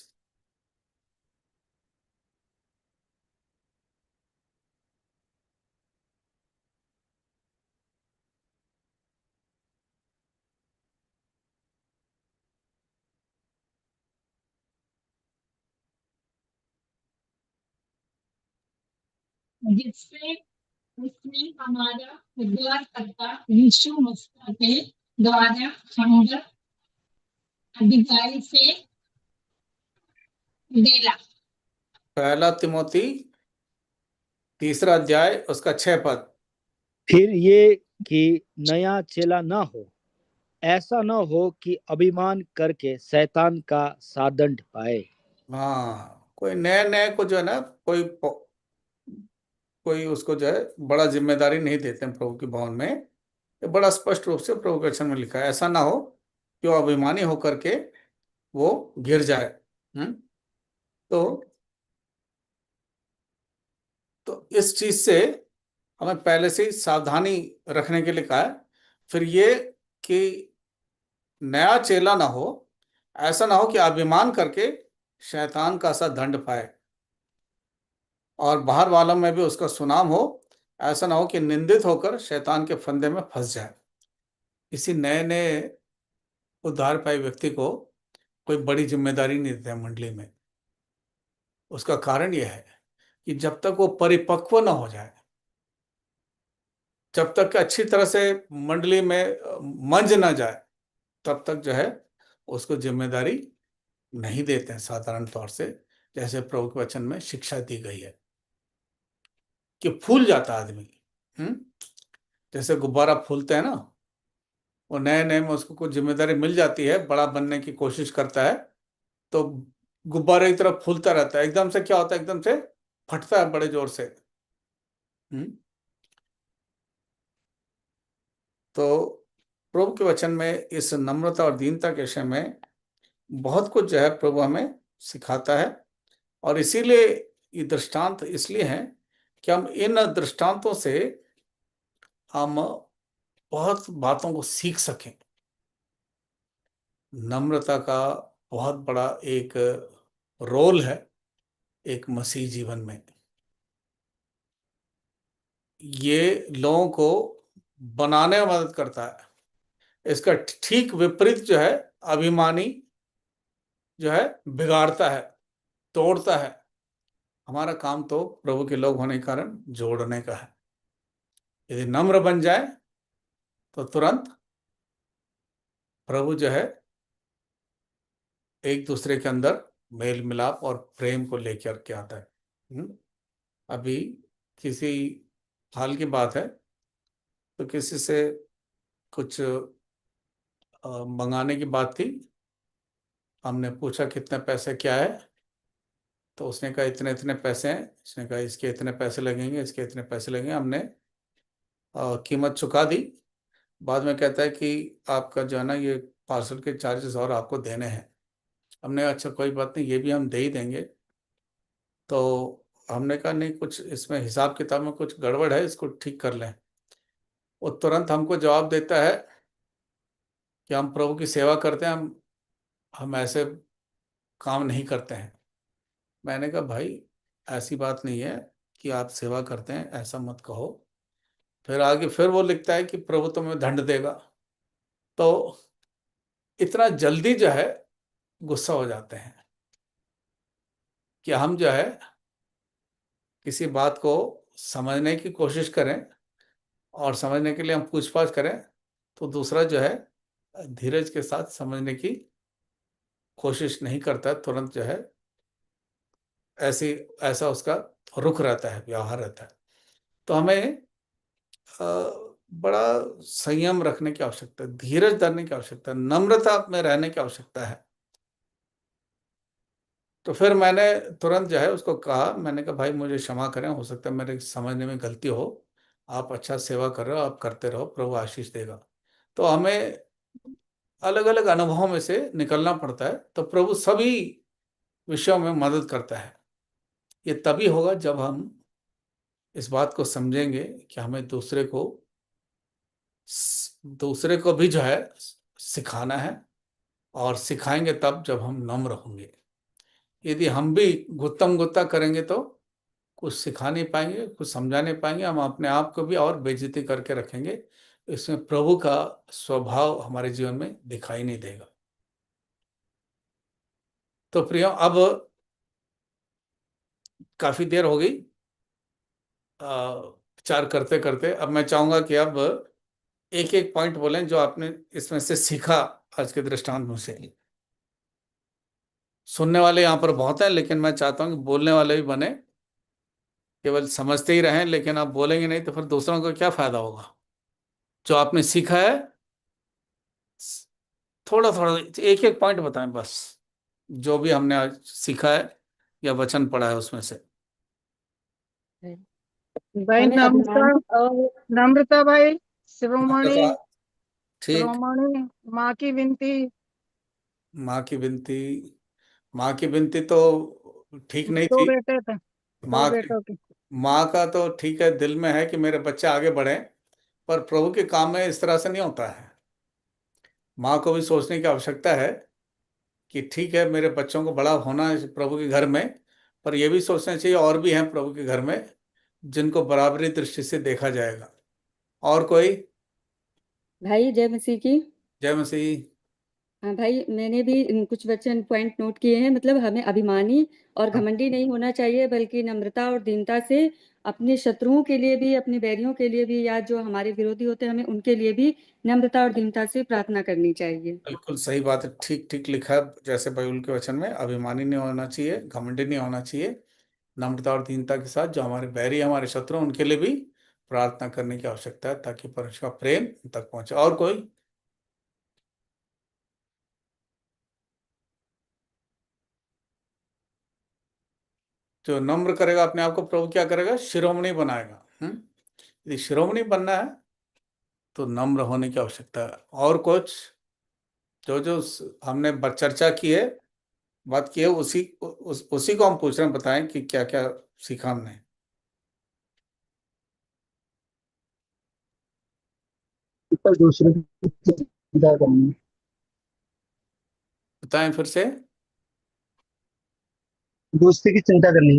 जिससे उसने हमारा उद्धारकर्ता यीशु मसीह के द्वारा हम अधिकारी से दिला। पहला तिमोथी 3 अध्याय उसका 6 पद। फिर ये कि नया चेला न हो, ऐसा न हो कि अभिमान करके शैतान का सादंड पाए। हाँ, कोई नए नए को जो है ना, कोई उसको जो है बड़ा जिम्मेदारी नहीं देते हैं प्रभु के भवन में। ये बड़ा स्पष्ट रूप से प्रभु के वचन में लिखा है, ऐसा ना हो कि वो अभिमानी होकर के वो गिर जाए। तो इस चीज से हमें पहले से ही सावधानी रखने के लिए कहा है। फिर ये कि नया चेला ना हो, ऐसा ना हो कि अभिमान करके शैतान का सा दंड पाए और बाहर वालों में भी उसका सुनाम हो। ऐसा ना हो कि निंदित होकर शैतान के फंदे में फंस जाए। किसी नए नए उद्धार पाए व्यक्ति को कोई बड़ी जिम्मेदारी नहीं देते मंडली में। उसका कारण यह है कि जब तक वो परिपक्व न हो जाए, जब तक अच्छी तरह से मंडली में मंझ ना जाए, तब तक जो है उसको जिम्मेदारी नहीं देते हैं साधारण तौर से। जैसे प्रभु के वचन में शिक्षा दी गई है कि फूल जाता आदमी, जैसे गुब्बारा फूलते हैं ना, वो नए नए में उसको कुछ जिम्मेदारी मिल जाती है, बड़ा बनने की कोशिश करता है, तो गुब्बारे की तरफ फूलता रहता है, एकदम से क्या होता है, एकदम से फटता है बड़े जोर से। हम्म। तो प्रभु के वचन में इस नम्रता और दीनता के विषय में बहुत कुछ जो है प्रभु हमें सिखाता है। और इसीलिए ये दृष्टांत इसलिए हैं कि हम इन दृष्टांतों से हम बहुत बातों को सीख सकें। नम्रता का बहुत बड़ा एक रोल है एक मसीह जीवन में। ये लोगों को बनाने में मदद करता है। इसका ठीक विपरीत जो है अभिमानी जो है बिगाड़ता है, तोड़ता है। हमारा काम तो प्रभु के लोग होने के कारण जोड़ने का है। यदि नम्र बन जाए तो तुरंत प्रभु जो है एक दूसरे के अंदर मेल मिलाप और प्रेम को लेकर के आता है। अभी किसी हाल की बात है, तो किसी से कुछ मंगाने की बात थी। हमने पूछा कितने पैसे क्या है, तो उसने कहा इतने इतने पैसे हैं। उसने कहा इसके इतने पैसे लगेंगे, इसके इतने पैसे लगेंगे। हमने कीमत चुका दी। बाद में कहता है कि आपका जो है ना ये पार्सल के चार्जेस और आपको देने हैं। हमने अच्छा कोई बात नहीं, ये भी हम दे ही देंगे। तो हमने कहा नहीं, कुछ इसमें हिसाब किताब में कुछ गड़बड़ है, इसको ठीक कर लें। वो तुरंत हमको जवाब देता है कि हम प्रभु की सेवा करते हैं, हम ऐसे काम नहीं करते हैं। मैंने कहा भाई ऐसी बात नहीं है कि आप सेवा करते हैं, ऐसा मत कहो। फिर आगे फिर वो लिखता है कि प्रभु तुम्हें दंड देगा। तो इतना जल्दी जो है गुस्सा हो जाते हैं कि हम जो है किसी बात को समझने की कोशिश करें और समझने के लिए हम पूछताछ करें, तो दूसरा जो है धीरज के साथ समझने की कोशिश नहीं करता, तुरंत जो है ऐसी ऐसा उसका रुख रहता है, व्यवहार रहता है। तो हमें बड़ा संयम रखने की आवश्यकता है, धीरज धरने की आवश्यकता है, नम्रता में रहने की आवश्यकता है। तो फिर मैंने तुरंत जो है उसको कहा, मैंने कहा भाई मुझे क्षमा करें, हो सकता है मेरे समझने में गलती हो। आप अच्छा सेवा कर रहे हो, आप करते रहो, प्रभु आशीष देगा। तो हमें अलग अलग अनुभवों में से निकलना पड़ता है। तो प्रभु सभी विषयों में मदद करता है। ये तभी होगा जब हम इस बात को समझेंगे कि हमें दूसरे को भी जो है सिखाना है, और सिखाएंगे तब जब हम नम्र होंगे। यदि हम भी गुत्तम गुत्ता करेंगे तो कुछ सिखा नहीं पाएंगे, कुछ समझा नहीं पाएंगे, हम अपने आप को भी और बेइज्जती करके रखेंगे। इसमें प्रभु का स्वभाव हमारे जीवन में दिखाई नहीं देगा। तो प्रियो, अब काफी देर हो गई विचार करते करते। अब मैं चाहूंगा कि अब एक एक पॉइंट बोलें जो आपने इसमें से सीखा आज के दृष्टांत में से। सुनने वाले यहाँ पर बहुत हैं, लेकिन मैं चाहता हूँ कि बोलने वाले भी बने। केवल समझते ही रहें, लेकिन आप बोलेंगे नहीं तो फिर दूसरों को क्या फायदा होगा। जो आपने सीखा है थोड़ा थोड़ा एक एक पॉइंट बताएं बस, जो भी हमने आज सीखा है या वचन पढ़ा है उसमें से। भाई हमें नम्रता, अभिमान और नम्रता भाई, शिरोमणि, ठीक। शिरोमणि, माँ की विनती। माँ की विनती, माँ की विनती तो ठीक नहीं दो थी। बेटे थे, दो माँ की, बेटों की। माँ का तो ठीक है, दिल में है कि मेरे बच्चे आगे बढ़े, पर प्रभु के काम में इस तरह से नहीं होता है। माँ को भी सोचने की आवश्यकता है कि ठीक है मेरे बच्चों को बड़ा होना है प्रभु के घर में, पर यह भी सोचना चाहिए और भी हैं प्रभु के घर में जिनको बराबरी दृष्टि से देखा जाएगा। और कोई? भाई जय मसीह की। जय मसीह। हाँ भाई, मैंने भी कुछ वचन पॉइंट नोट किए हैं। मतलब हमें अभिमानी और घमंडी नहीं होना चाहिए, बल्कि नम्रता और दीनता से अपने शत्रुओं के लिए भी, अपने बैरियों के लिए भी, या जो हमारे विरोधी होते हैं हमें उनके लिए भी नम्रता और दीनता से प्रार्थना करनी चाहिए। बिल्कुल सही बात है, ठीक ठीक लिखा है। जैसे बाइबल के वचन में अभिमानी नहीं होना चाहिए, घमंडी नहीं होना चाहिए। नम्रता और दीनता के साथ जो हमारे बैरी, हमारे शत्रु, उनके लिए भी प्रार्थना करने की आवश्यकता है, ताकि परमेश्वर का प्रेम उन तक पहुंचे। और कोई? जो नम्र करेगा अपने आप को, प्रभु क्या करेगा? शिरोमणि बनाएगा। यदि शिरोमणि बनना है तो नम्र होने की आवश्यकता है। और कुछ जो जो हमने चर्चा की है, बात की है, उसी को हम पूछ रहे हैं, बताएं कि क्या क्या सीखा हमने। पर दूसरे की चिंता करनी, बताएं फिर से। दूसरे की चिंता करनी।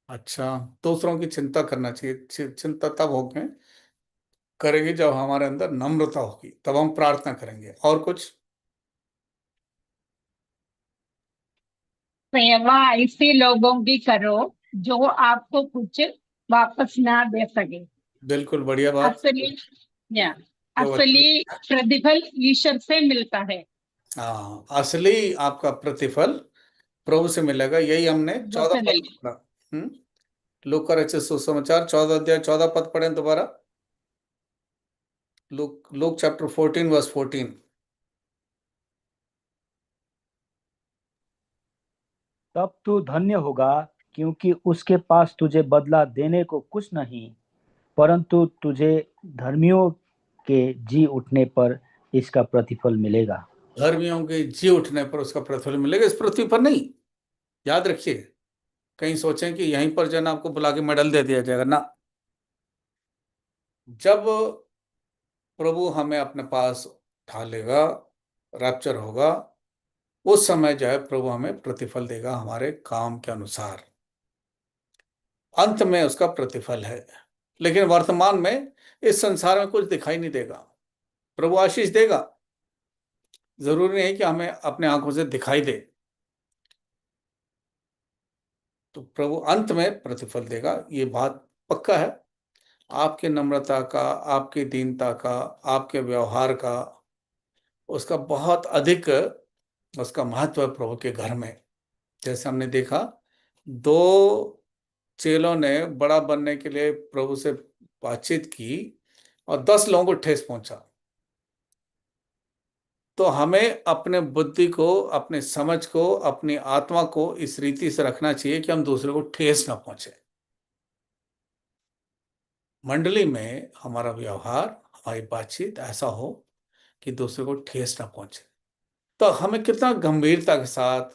अच्छा, दूसरों की चिंता करना चाहिए। चिंता तब होगी, करेंगे जब हमारे अंदर नम्रता होगी, तब हम प्रार्थना करेंगे। और कुछ? सेवा ऐसे लोगों की करो जो आपको कुछ वापस ना दे सके। बिल्कुल बढ़िया बात। असली या जो अच्छा, असली प्रतिफल ईश्वर से मिलता है। हाँ, असली आपका प्रतिफल प्रभु से मिलेगा। यही हमने 14 पद वसली पढ़ा। हम्म लूक का रचित सुसमाचार 14 अध्याय 14 पद पढ़ें दोबारा। Luke chapter 14 verse 14। तब तू धन्य होगा, क्योंकि उसके पास तुझे बदला देने को कुछ नहीं, परंतु तुझे धर्मियों के जी उठने पर इसका प्रतिफल मिलेगा। धर्मियों के जी उठने पर उसका प्रतिफल मिलेगा, इस पृथ्वी पर नहीं। याद रखिए, कहीं सोचें कि यहीं पर जन आपको बुला के मेडल दे दिया जाएगा ना। जब प्रभु हमें अपने पास उठा लेगा, रैप्चर होगा, उस समय जो है प्रभु हमें प्रतिफल देगा हमारे काम के अनुसार। अंत में उसका प्रतिफल है। लेकिन वर्तमान में इस संसार में कुछ दिखाई नहीं देगा। प्रभु आशीष देगा, जरूरी नहीं कि हमें अपने आंखों से दिखाई दे। तो प्रभु अंत में प्रतिफल देगा, ये बात पक्का है। आपके नम्रता का, आपकी दीनता का, आपके व्यवहार का, उसका बहुत अधिक उसका महत्व है प्रभु के घर में। जैसे हमने देखा, दो चेलों ने बड़ा बनने के लिए प्रभु से बातचीत की और 10 लोगों को ठेस पहुंचा। तो हमें अपने बुद्धि को, अपने समझ को, अपनी आत्मा को इस रीति से रखना चाहिए कि हम दूसरे को ठेस ना पहुंचे। मंडली में हमारा व्यवहार, हमारी बातचीत ऐसा हो कि दूसरे को ठेस ना पहुंचे। तो हमें कितना गंभीरता के साथ,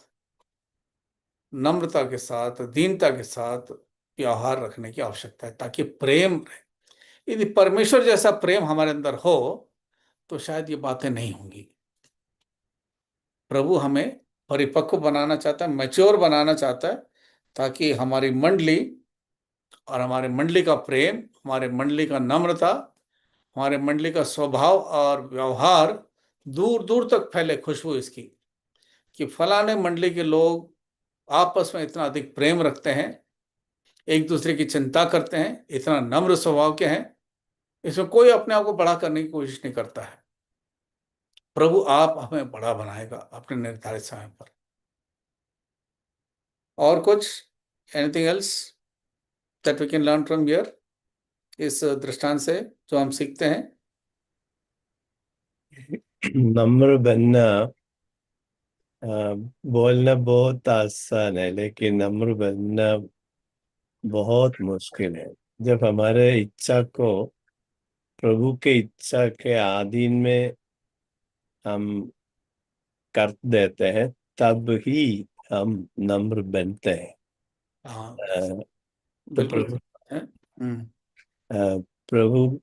नम्रता के साथ, दीनता के साथ व्यवहार रखने की आवश्यकता है, ताकि प्रेम रहे। यदि परमेश्वर जैसा प्रेम हमारे अंदर हो तो शायद ये बातें नहीं होंगी। प्रभु हमें परिपक्व बनाना चाहता है, मैच्योर बनाना चाहता है, ताकि हमारी मंडली और हमारे मंडली का प्रेम, हमारे मंडली का नम्रता, हमारे मंडली का स्वभाव और व्यवहार दूर दूर तक फैले। खुशबू इसकी कि फलाने मंडली के लोग आपस में इतना अधिक प्रेम रखते हैं, एक दूसरे की चिंता करते हैं, इतना नम्र स्वभाव के हैं, इसमें कोई अपने आप को बड़ा करने की कोशिश नहीं करता है। प्रभु आप हमें बड़ा बनाएगा अपने निर्धारित समय पर। और कुछ? Anything else that we can learn from here, इस दृष्टांत से जो हम सीखते हैं? नम्र बनना, बोलना बहुत आसान है, लेकिन नम्र बनना बहुत मुश्किल है। जब हमारे इच्छा को प्रभु के इच्छा के अधीन में हम कर देते हैं, तब ही हम नम्र बनते हैं। हाँ, अ, तो बिल्कुल प्रभु सही बात है। अ, प्रभु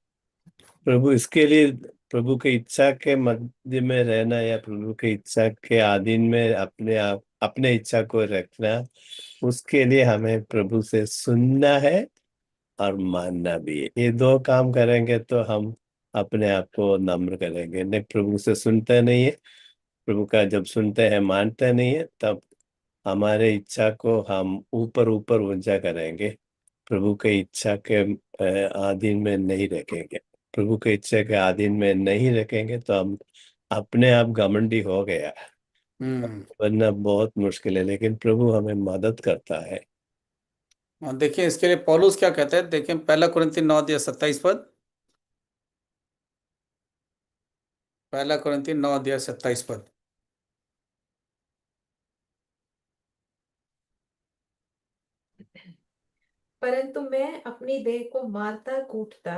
प्रभु इसके लिए, प्रभु की इच्छा के मध्य में रहना या प्रभु की इच्छा के अधीन में अपने इच्छा को रखना, उसके लिए हमें प्रभु से सुनना है और मानना भी है। ये दो काम करेंगे तो हम अपने आप को नम्र करेंगे। नहीं, प्रभु से सुनते नहीं है, प्रभु का जब सुनते हैं मानते नहीं है, तब हमारे इच्छा को हम ऊपर ऊपर ऊंचा करेंगे, प्रभु के इच्छा के अधीन में नहीं रखेंगे। प्रभु के इच्छा के अधीन में नहीं रखेंगे तो हम अपने आप घमंडी हो गया, हम्म वरना बहुत मुश्किल है। लेकिन प्रभु हमें मदद करता है। और देखिए इसके लिए पौलुस क्या कहते हैं, देखिए 1 कुरिन्थी 9 अध्याय 27 पद। 1 कुरिन्थी 9 अध्याय 27 पद। परंतु मैं अपनी देह को मारता कूटता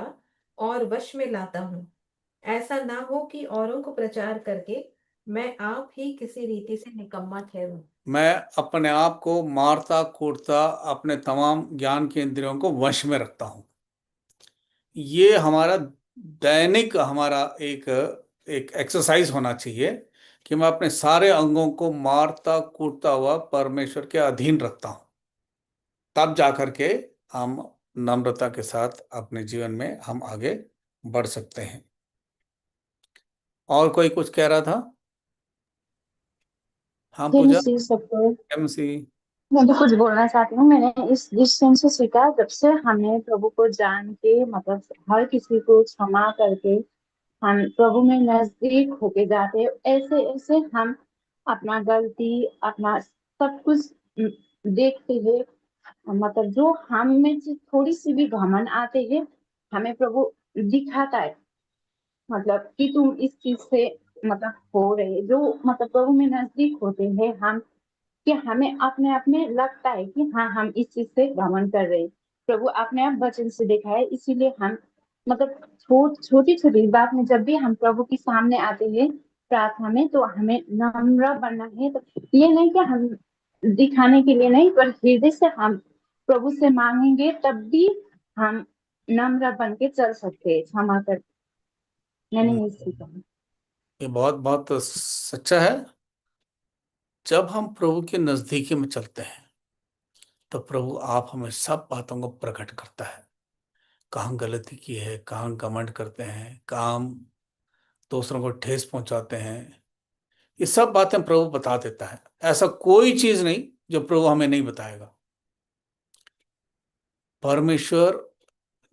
और वश में लाता हूँ। ऐसा ना हो कि औरों को प्रचार करके मैं आप ही किसी रीति से निकम्मा ठहरूं। मैं अपने आप को मारता कूटता अपने तमाम ज्ञान के इंद्रियों को वश में रखता हूँ। ये हमारा दैनिक हमारा एक एक एक्सरसाइज होना चाहिए कि मैं अपने सारे अंगों को मारता कूटता हुआ परमेश्वर के अधीन रखता हूँ। तब जाकर के हम नम्रता के साथ अपने जीवन में हम आगे बढ़ सकते हैं। और कोई कुछ कह रहा था? हाँ जी पूजा। मसीह सबको एमसी। मैं भी कुछ बोलना चाहती हूँ। मैंने इस दिन से सीखा, जब से हमें प्रभु को जान के मतलब हर किसी को क्षमा करके हम प्रभु में नजदीक होके जाते हैं, ऐसे ऐसे हम अपना गलती अपना सब कुछ देखते हैं। मतलब जो हम में से थोड़ी सी भी घमंड आते हैं, हमें प्रभु दिखाता है मतलब कि तुम इस चीज से मतलब हो रहे जो मतलब प्रभु में नजदीक होते हैं हम, कि हमें अपने आप में लगता है कि हाँ हम इस चीज से घमंड कर रहे हैं। प्रभु अपने आप वचन से देखा है, इसीलिए हम मतलब छोटी छोटी बात में जब भी हम प्रभु के सामने आते हैं प्रार्थना में, तो हमें नम्र बनना है। तो ये नहीं कि हम दिखाने के लिए नहीं, पर हृदय से हम प्रभु से मांगेंगे, तब भी हम नम्र बन के चल सकते हैं। क्षमा कर, मैंने ये सीखा। ये बहुत बहुत सच्चा है। जब हम प्रभु के नजदीकी में चलते हैं तो प्रभु आप हमें सब बातों को प्रकट करता है। कहाँ गलती की है, कहाँ घमंड करते हैं, कहाँ हम दूसरों को ठेस पहुंचाते हैं, ये सब बातें प्रभु बता देता है। ऐसा कोई चीज नहीं जो प्रभु हमें नहीं बताएगा। परमेश्वर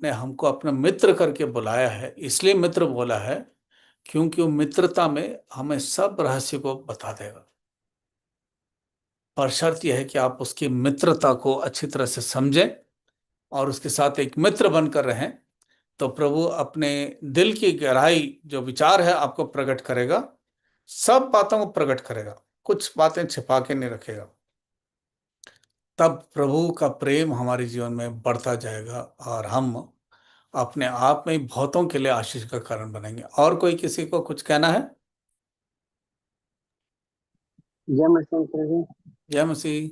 ने हमको अपना मित्र करके बुलाया है, इसलिए मित्र बोला है क्योंकि वो मित्रता में हमें सब रहस्य को बता देगा। पर शर्त यह है कि आप उसकी मित्रता को अच्छी तरह से समझें और उसके साथ एक मित्र बनकर रहें, तो प्रभु अपने दिल की गहराई जो विचार है आपको प्रकट करेगा। सब बातों को प्रकट करेगा, कुछ बातें छिपा के नहीं रखेगा। तब प्रभु का प्रेम हमारे जीवन में बढ़ता जाएगा और हम अपने आप में ही बहुतों के लिए आशीष का कारण बनेंगे। और कोई किसी को कुछ कहना है? जय मसीह प्रभु। जय मसीह।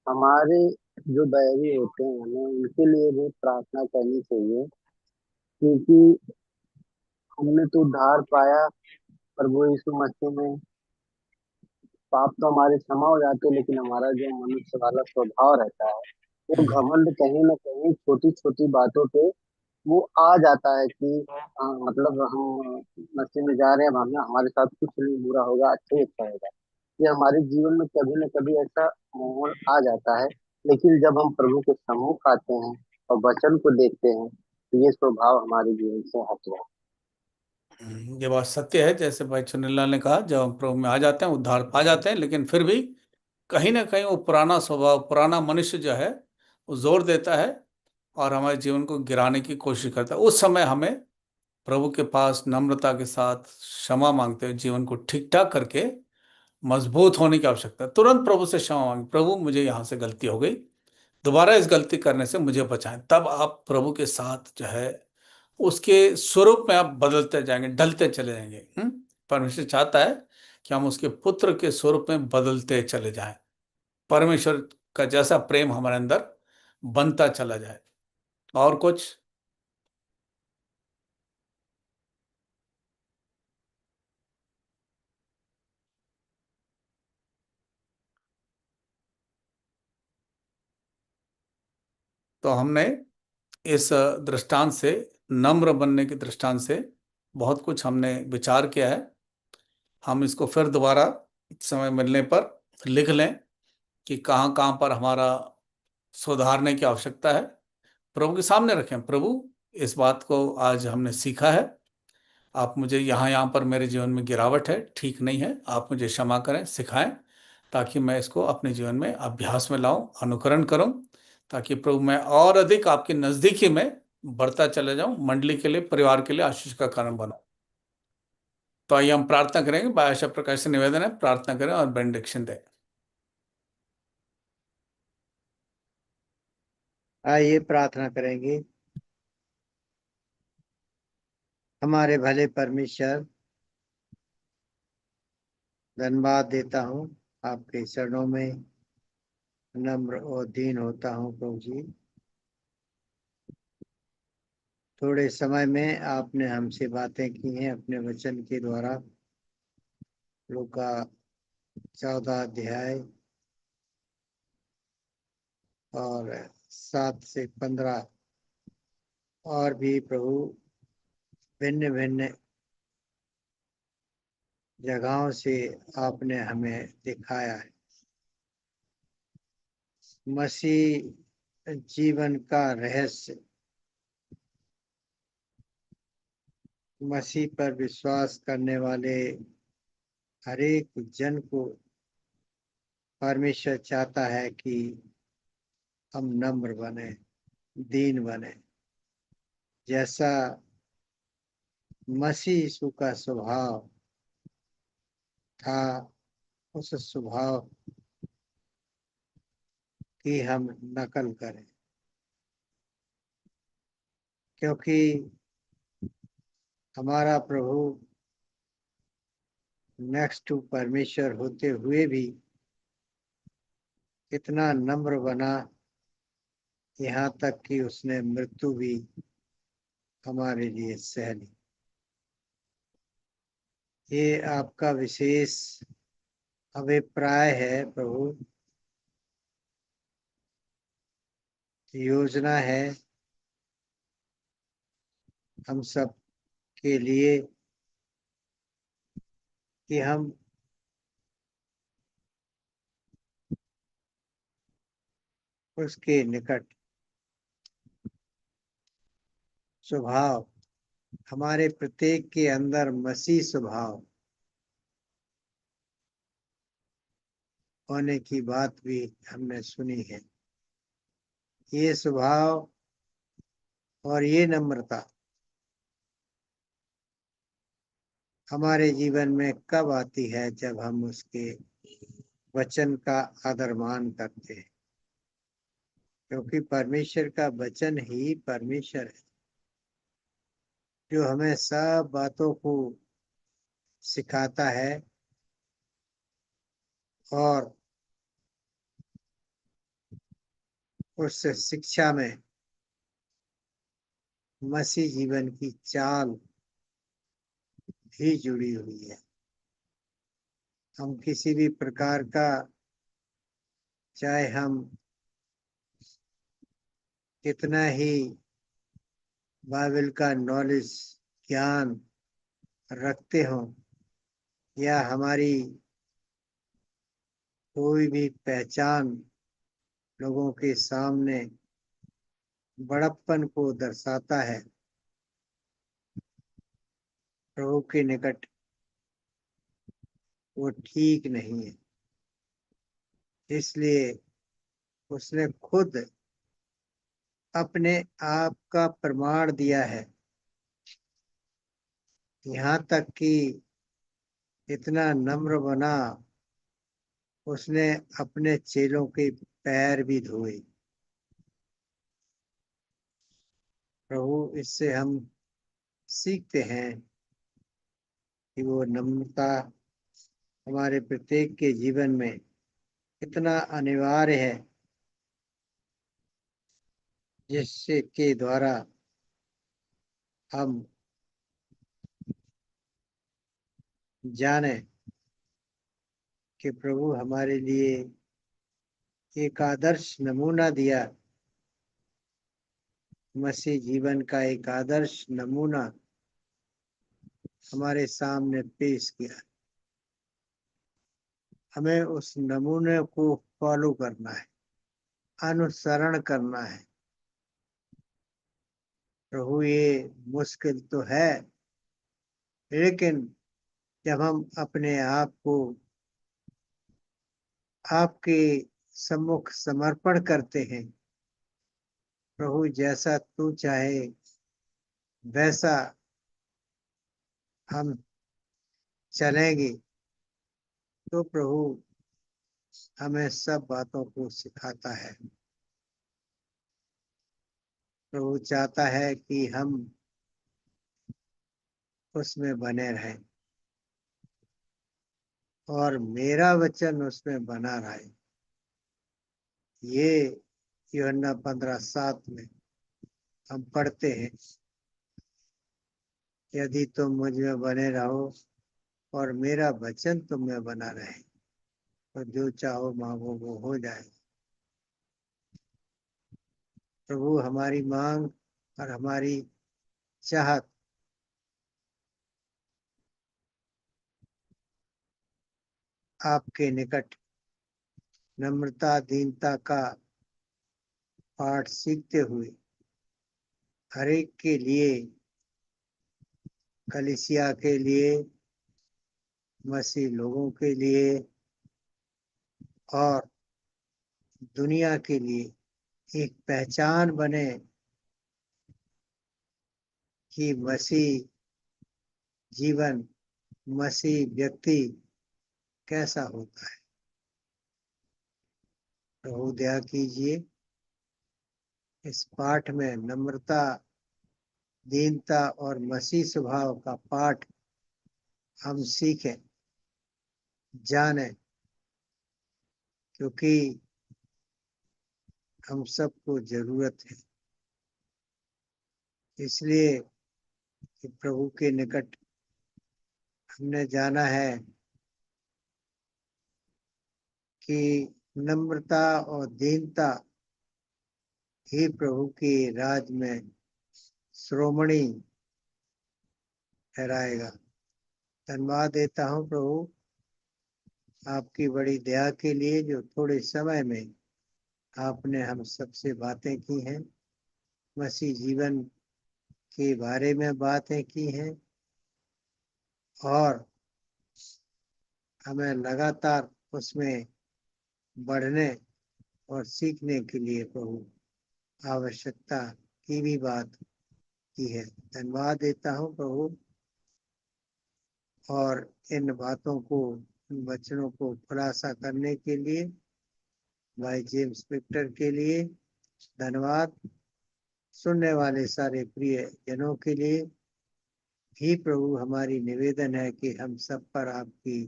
हमारे जो बैरी होते हैं हमें उनके लिए भी प्रार्थना करनी चाहिए, क्योंकि हमने तो उद्धार पाया प्रभु यीशु मसीह में। पाप तो हमारे क्षमा हो जाते हैं, लेकिन हमारा जो मनुष्य वाला स्वभाव रहता है वो घमंड कहीं ना कहीं छोटी छोटी बातों पे वो आ जाता है कि मतलब हम मसीह में जा रहे हैं, अब हमें हमारे साथ कुछ नहीं बुरा होगा, अच्छा ही अच्छा होगा। ये हमारे जीवन में कभी न कभी ऐसा माहौल आ जाता है। लेकिन जब हम प्रभु के सम्मुख आते हैं और वचन को देखते हैं, तो ये स्वभाव हमारे जीवन से हट जाता ये बात सत्य है। जैसे भाई चुनीलाल ने कहा, जब हम प्रभु में आ जाते हैं उद्धार पा जाते हैं, लेकिन फिर भी कहीं ना कहीं वो पुराना स्वभाव, पुराना मनुष्य जो है वो जोर देता है और हमारे जीवन को गिराने की कोशिश करता है। उस समय हमें प्रभु के पास नम्रता के साथ क्षमा मांगते हुए जीवन को ठीक ठाक करके मजबूत होने की आवश्यकता है। तुरंत प्रभु से क्षमा मांगे, प्रभु मुझे यहाँ से गलती हो गई, दोबारा इस गलती करने से मुझे बचाएं। तब आप प्रभु के साथ जो है उसके स्वरूप में आप बदलते जाएंगे, ढलते चले जाएंगे। परमेश्वर चाहता है कि हम उसके पुत्र के स्वरूप में बदलते चले जाएं, परमेश्वर का जैसा प्रेम हमारे अंदर बनता चला जाए। और कुछ? तो हमने इस दृष्टांत से, नम्र बनने के दृष्टांत से बहुत कुछ हमने विचार किया है। हम इसको फिर दोबारा समय मिलने पर लिख लें कि कहाँ कहाँ पर हमारा सुधारने की आवश्यकता है। प्रभु के सामने रखें, प्रभु इस बात को आज हमने सीखा है, आप मुझे यहाँ यहाँ पर मेरे जीवन में गिरावट है, ठीक नहीं है, आप मुझे क्षमा करें, सिखाएं, ताकि मैं इसको अपने जीवन में अभ्यास में लाऊं, अनुकरण करूं, ताकि प्रभु मैं और अधिक आपकी नजदीकी में बढ़ता चले जाऊं, मंडली के लिए, परिवार के लिए आशीष का कारण बनाऊं। तो आइए हम प्रार्थना करेंगे। भाई आशा प्रकाश से निवेदन है, प्रार्थना करें और बेनेडिक्शन दें। आइए प्रार्थना करेंगे। हमारे भले परमेश्वर, धन्यवाद देता हूँ, आपके चरणों में नम्र और दीन होता हूँ प्रभु जी। थोड़े समय में आपने हमसे बातें की हैं अपने वचन के द्वारा। लूका 14 अध्याय और 7 से 15 और भी प्रभु भिन्न भिन्न जगहों से आपने हमें दिखाया है। मसीह जीवन का रहस्य, मसीह पर विश्वास करने वाले हर एक जन को परमेश्वर चाहता है कि हम नम्र बने, दीन बने, जैसा मसीह यीशु का स्वभाव था, उस स्वभाव की हम नकल करें। क्योंकि हमारा प्रभु नेक्स्ट टू परमेश्वर होते हुए भी इतना नम्र बना, यहाँ तक कि उसने मृत्यु भी हमारे लिए सह ली। ये आपका विशेष अभिप्राय है प्रभु, योजना है हम सब के लिए कि हम उसके निकट स्वभाव, हमारे प्रत्येक के अंदर मसीह स्वभाव होने की बात भी हमने सुनी है। ये स्वभाव और ये नम्रता हमारे जीवन में कब आती है? जब हम उसके वचन का आदर मान करते हैं, क्योंकि परमेश्वर का वचन ही परमेश्वर है जो हमें सब बातों को सिखाता है और उस शिक्षा में मसीह जीवन की चाल भी जुड़ी हुई है। हम किसी भी प्रकार का, चाहे हम कितना ही बाइबल का नॉलेज, ज्ञान रखते हो, या हमारी कोई भी पहचान लोगों के सामने बड़प्पन को दर्शाता है, प्रभु के निकट वो ठीक नहीं है। इसलिए उसने खुद अपने आप का प्रमाण दिया है, यहाँ तक कि इतना नम्र बना, उसने अपने चेलों के पैर भी धोए। प्रभु, इससे हम सीखते हैं कि वो नम्रता हमारे प्रत्येक के जीवन में इतना अनिवार्य है, जिससे के द्वारा हम जाने कि प्रभु हमारे लिए एक आदर्श नमूना दिया, मसीह जीवन का एक आदर्श नमूना हमारे सामने पेश किया। हमें उस नमूने को फॉलो करना है, अनुसरण करना है। प्रभु, ये मुश्किल तो है, लेकिन जब हम अपने आप को आपके सम्मुख समर्पण करते हैं, प्रभु जैसा तू चाहे वैसा हम चलेंगे, तो प्रभु हमें सब बातों को सिखाता है। प्रभु चाहता है कि हम उसमें बने रहें और मेरा वचन उसमें बना रहे। ये यूहन्ना 15:7 में हम पढ़ते हैं, यदि तुम मुझ में बने रहो और मेरा वचन तुम में बना रहे तो जो चाहो मांगो वो हो जाए। प्रभु हमारी मांग और हमारी चाहत आपके निकट नम्रता दीनता का पाठ सीखते हुए हर एक के लिए, कलीसिया के लिए, मसीह लोगों के लिए और दुनिया के लिए एक पहचान बने कि मसीह जीवन, मसीह व्यक्ति कैसा होता है। प्रभु दया कीजिए इस पाठ में नम्रता, दीनता और मसीह स्वभाव का पाठ हम सीखें, जानें, क्योंकि हम सबको जरूरत है। इसलिए कि प्रभु के निकट हमने जाना है कि नम्रता और दीनता ही प्रभु के राज में श्रोमणी ठहराएगा। धन्यवाद देता हूँ प्रभु आपकी बड़ी दया के लिए, जो थोड़े समय में आपने हम सबसे बातें की हैं, मसीह जीवन के बारे में बातें की हैं और हमें लगातार उसमें बढ़ने और सीखने के लिए प्रभु आवश्यकता की भी बात की है। धन्यवाद देता हूँ प्रभु, और इन बातों को, इन वचनों को खुलासा करने के लिए भाई जेम्स विक्टर के लिए धन्यवाद। सुनने वाले सारे प्रिय जनों के लिए भी प्रभु हमारी निवेदन है कि हम सब पर आपकी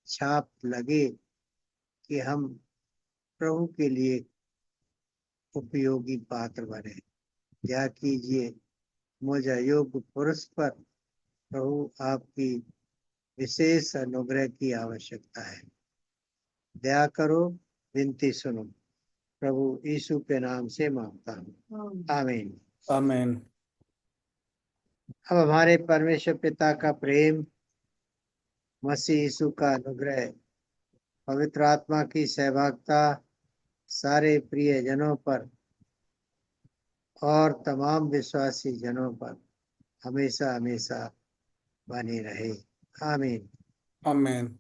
छाप लगे, कि हम प्रभु के लिए उपयोगी पात्र बने। दया कीजिए मुझ अयोग्य पुरुष पर प्रभु आपकी विशेष अनुग्रह की आवश्यकता है। दया करो, विनती सुनो। प्रभु यीशु के नाम से मांगता हूँ, आमीन। आमीन। अब हमारे परमेश्वर पिता का प्रेम, मसीह यीशु का अनुग्रह, पवित्र आत्मा की सहभागिता सारे प्रिय जनों पर और तमाम विश्वासी जनों पर हमेशा हमेशा बनी रहे। आमीन। आमीन।